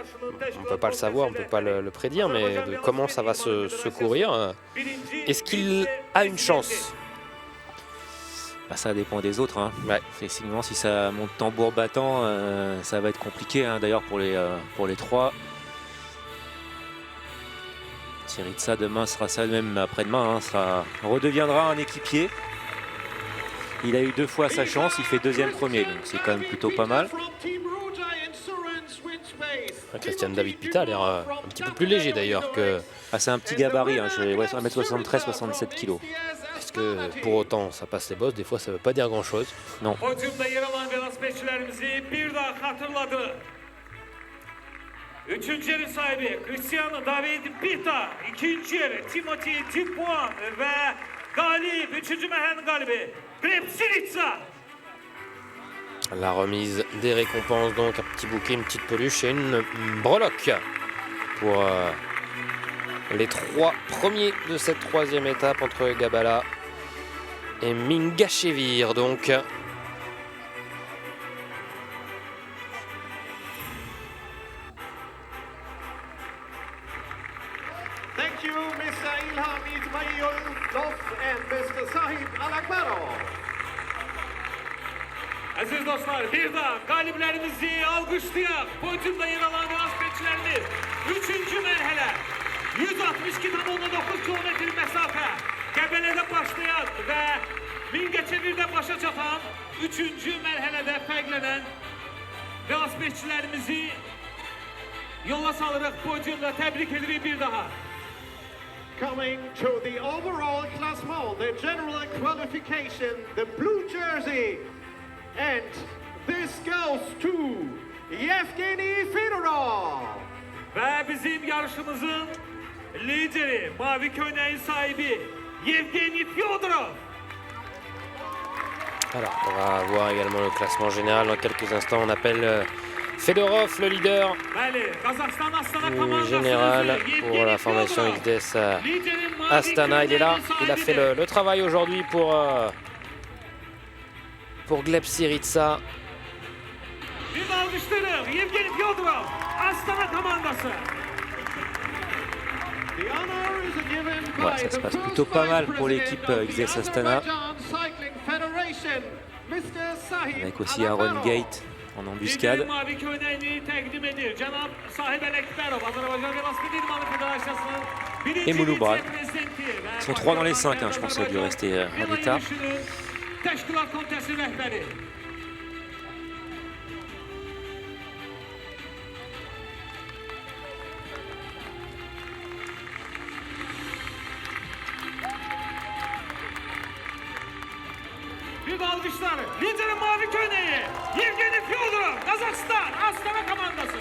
On ne peut pas le savoir, on ne peut pas le prédire, mais de comment ça va se courir. Est-ce qu'il a une chance? Bah, ça dépend des autres. Hein. Ouais. Effectivement, si ça monte tambour battant, ça va être compliqué. Hein, d'ailleurs, pour les trois. Syriza demain sera ça, même après-demain, redeviendra un équipier. Il a eu 2 fois sa chance, il fait deuxième premier, donc c'est quand même plutôt pas mal. Christian David Pita a l'air un petit peu plus léger d'ailleurs que... Ah, c'est un petit gabarit, hein, 1m73, 67 kg. Est-ce que pour autant ça passe les bosses? Des fois ça ne veut pas dire grand-chose. Non. Podyumda yer alan velosipedçilerimizi bir daha hatırladı. Üçüncü yerin sahibi Christian David Pita, ikinci yer Timothy Dupont ve galip, üçüncü merhalenin galibi Gleb Silica. La remise des récompenses, donc un petit bouquet, une petite peluche et une breloque pour les 3 premiers de cette troisième étape entre Gabala et Mingachevir. Donc Thank you, Mr. İlham İsmailov and Mr. Sahib Alakbarov. Aziz dostlar, bir daha galiplerimizi alkışlayak. Podyumda yer alan velosipedçilerimiz üçüncü merhale 162,9 kilometrelik mesafe Qəbələdə başlayan və Mingəçevirdə başa çatan 3-cü mərhələdə fərqlənən velosipedçilərimizi yola salırıq, podyumda təbrik edirik bir daha. Coming to the overall classement, the general qualification, the blue jersey, and this goes to Yevgeny Fedorov. Və bizim yarışımızın lideri, mavi köynəyin sahibi Yevgeny Fyodorov. Alors, on va voir également le classement général dans quelques instants. On appelle Fedorov, le leader général pour la formation XDS Astana. Il est là, il a fait le travail aujourd'hui pour Gleb Syriza. Ouais, ça se passe plutôt pas mal pour l'équipe XDS Astana. Avec aussi Aaron Gate en embuscade. Et Mouloubra. Ils sont 3 dans les 5, hein, je pense que ça a dû rester à l'état. Bir de alkışlar. Liderin mavi köynəyi Yevgeny Fyodorov, Kazakistan, Astana komandası.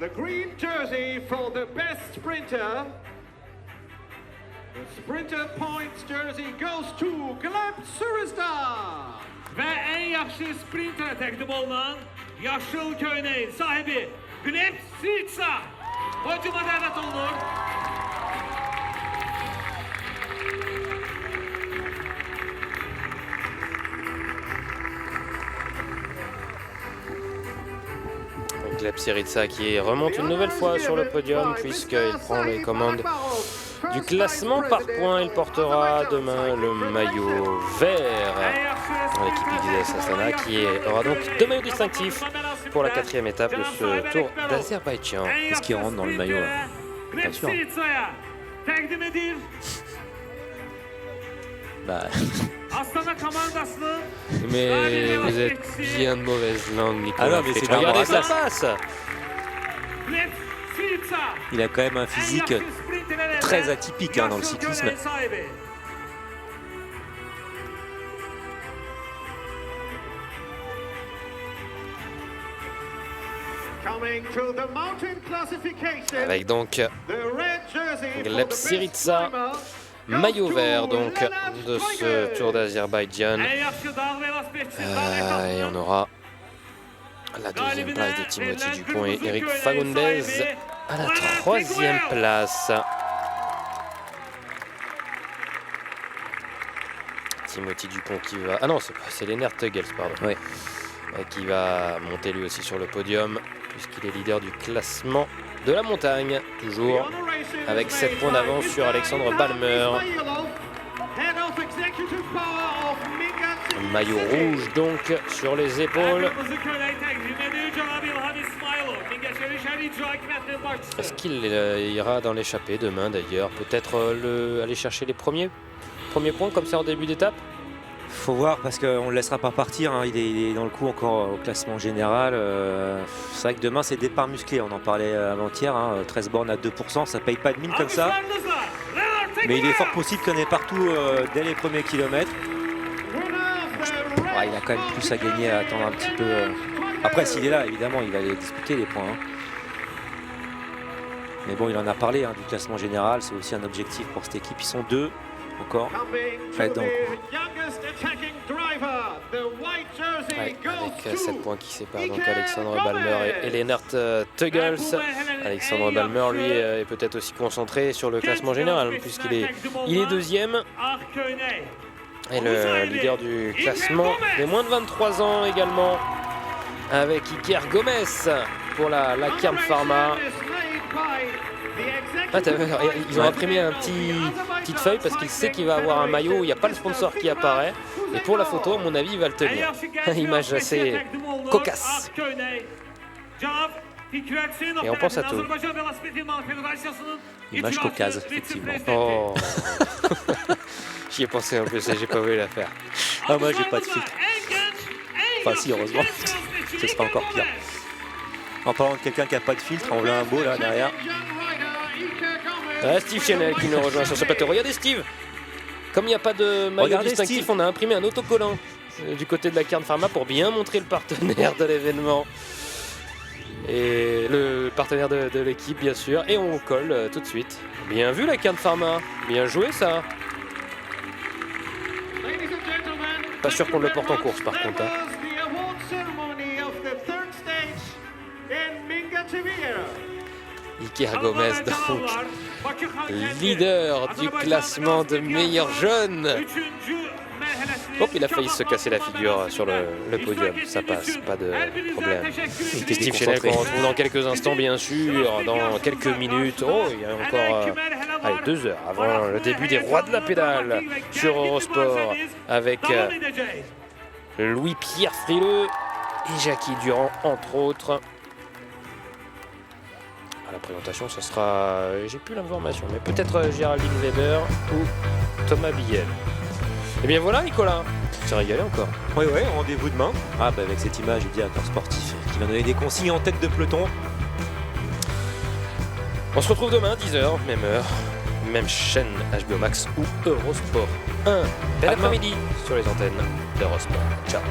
The green jersey for the best sprinter. The sprinter points jersey goes to Gleb Syriza. Və ən yaxşı sprinterə təqdim olunan yaşıl köynəyin sahibi Gleb Syriza podyuma dəvət olunur. Gleb Syriza qui remonte une nouvelle fois sur le podium puisqu'il prend les commandes du classement par points. Il portera demain le maillot vert dans l'équipe XDS Astana qui aura donc 2 maillots distinctifs pour la 4e étape de ce Tour d'Azerbaïdjan. Qu'est-ce qui rentre dans le maillot là? Pas sûr. Bah. Mais vous êtes bien de mauvaise langue, Nicolas. Ah non, mais c'est regardez, ça passe. Il a quand même un physique très atypique hein, dans le cyclisme. Avec donc Gleb Syriza, maillot vert donc de ce Tour d'Azerbaïdjan. Et on aura la 2e place de Timothy Dupont et Eric Fagundez à la 3e place. Timothy Dupont qui va... Ah non, c'est Lennart Teugels, pardon. Ouais. Qui va monter lui aussi sur le podium puisqu'il est leader du classement de la montagne, toujours avec 7 points d'avance sur Alexandre Balmer. Maillot rouge donc sur les épaules. Est-ce qu'il ira dans l'échappée demain d'ailleurs? Peut-être aller chercher les premiers points comme ça en début d'étape? Faut voir parce qu'on ne le laissera pas partir, hein. Il est dans le coup encore au classement général. C'est vrai que demain c'est départ musclé, on en parlait avant-hier, hein. 13 bornes à 2%, ça paye pas de mine comme ça. Mais il est fort possible qu'on ait partout dès les premiers kilomètres. Il a quand même plus à gagner à attendre un petit peu. Après s'il est là, évidemment, il va aller disputer les points. Hein. Mais bon, il en a parlé hein, du classement général, c'est aussi un objectif pour cette équipe. Ils sont 2 encore. Avec 7 points qui séparent donc Alexandre Balmer et Lennart Teugels. Alexandre Balmer, lui, est peut-être aussi concentré sur le classement général puisqu'il est 2e. Et le leader du classement des moins de 23 ans également, avec Iker Gomez pour la Kern Pharma. Ah, ils ont imprimé petite feuille parce qu'il sait qu'il va avoir un maillot où il n'y a pas le sponsor qui apparaît. Et pour la photo, à mon avis, il va le tenir. Image assez cocasse. Et on pense à tout. Image cocasse, effectivement. Oh. J'y ai pensé en plus et j'ai pas voulu la faire. Ah, moi, j'ai pas de filtre. Enfin, si, heureusement. Ce sera encore pire. En parlant de quelqu'un qui a pas de filtre, on a un beau là derrière. Ah, Steve Chanel qui nous rejoint sur ce plateau. Regardez Steve. Comme il n'y a pas de maillot distinctif, Steve. on a imprimé un autocollant du côté de la Kern Pharma pour bien montrer le partenaire de l'événement. Et le partenaire de l'équipe, bien sûr. Et on colle tout de suite. Bien vu la Kern Pharma. Bien joué ça. Pas sûr qu'on le porte en course par contre. Hein. Iker Gomez, donc leader du classement de meilleurs jeunes. Hop, il a failli se casser la figure sur le podium, ça passe, pas de problème. Steve Chanel qu'on retrouve dans quelques instants, bien sûr, dans quelques minutes. Oh, il y a encore 2 heures avant le début des Rois de la pédale sur Eurosport avec Louis-Pierre Frileux et Jackie Durand, entre autres. À la présentation, ce sera, j'ai plus l'information, mais peut-être Géraldine Weber ou Thomas Biguel. Et bien voilà, Nicolas, tu t'es régalé encore. Oui, rendez-vous demain. Ah, bah avec cette image du directeur sportif qui va donner des consignes en tête de peloton. On se retrouve demain, 10h, même heure, même chaîne HBO Max ou Eurosport 1. Bel après-midi sur les antennes d'Eurosport. Ciao.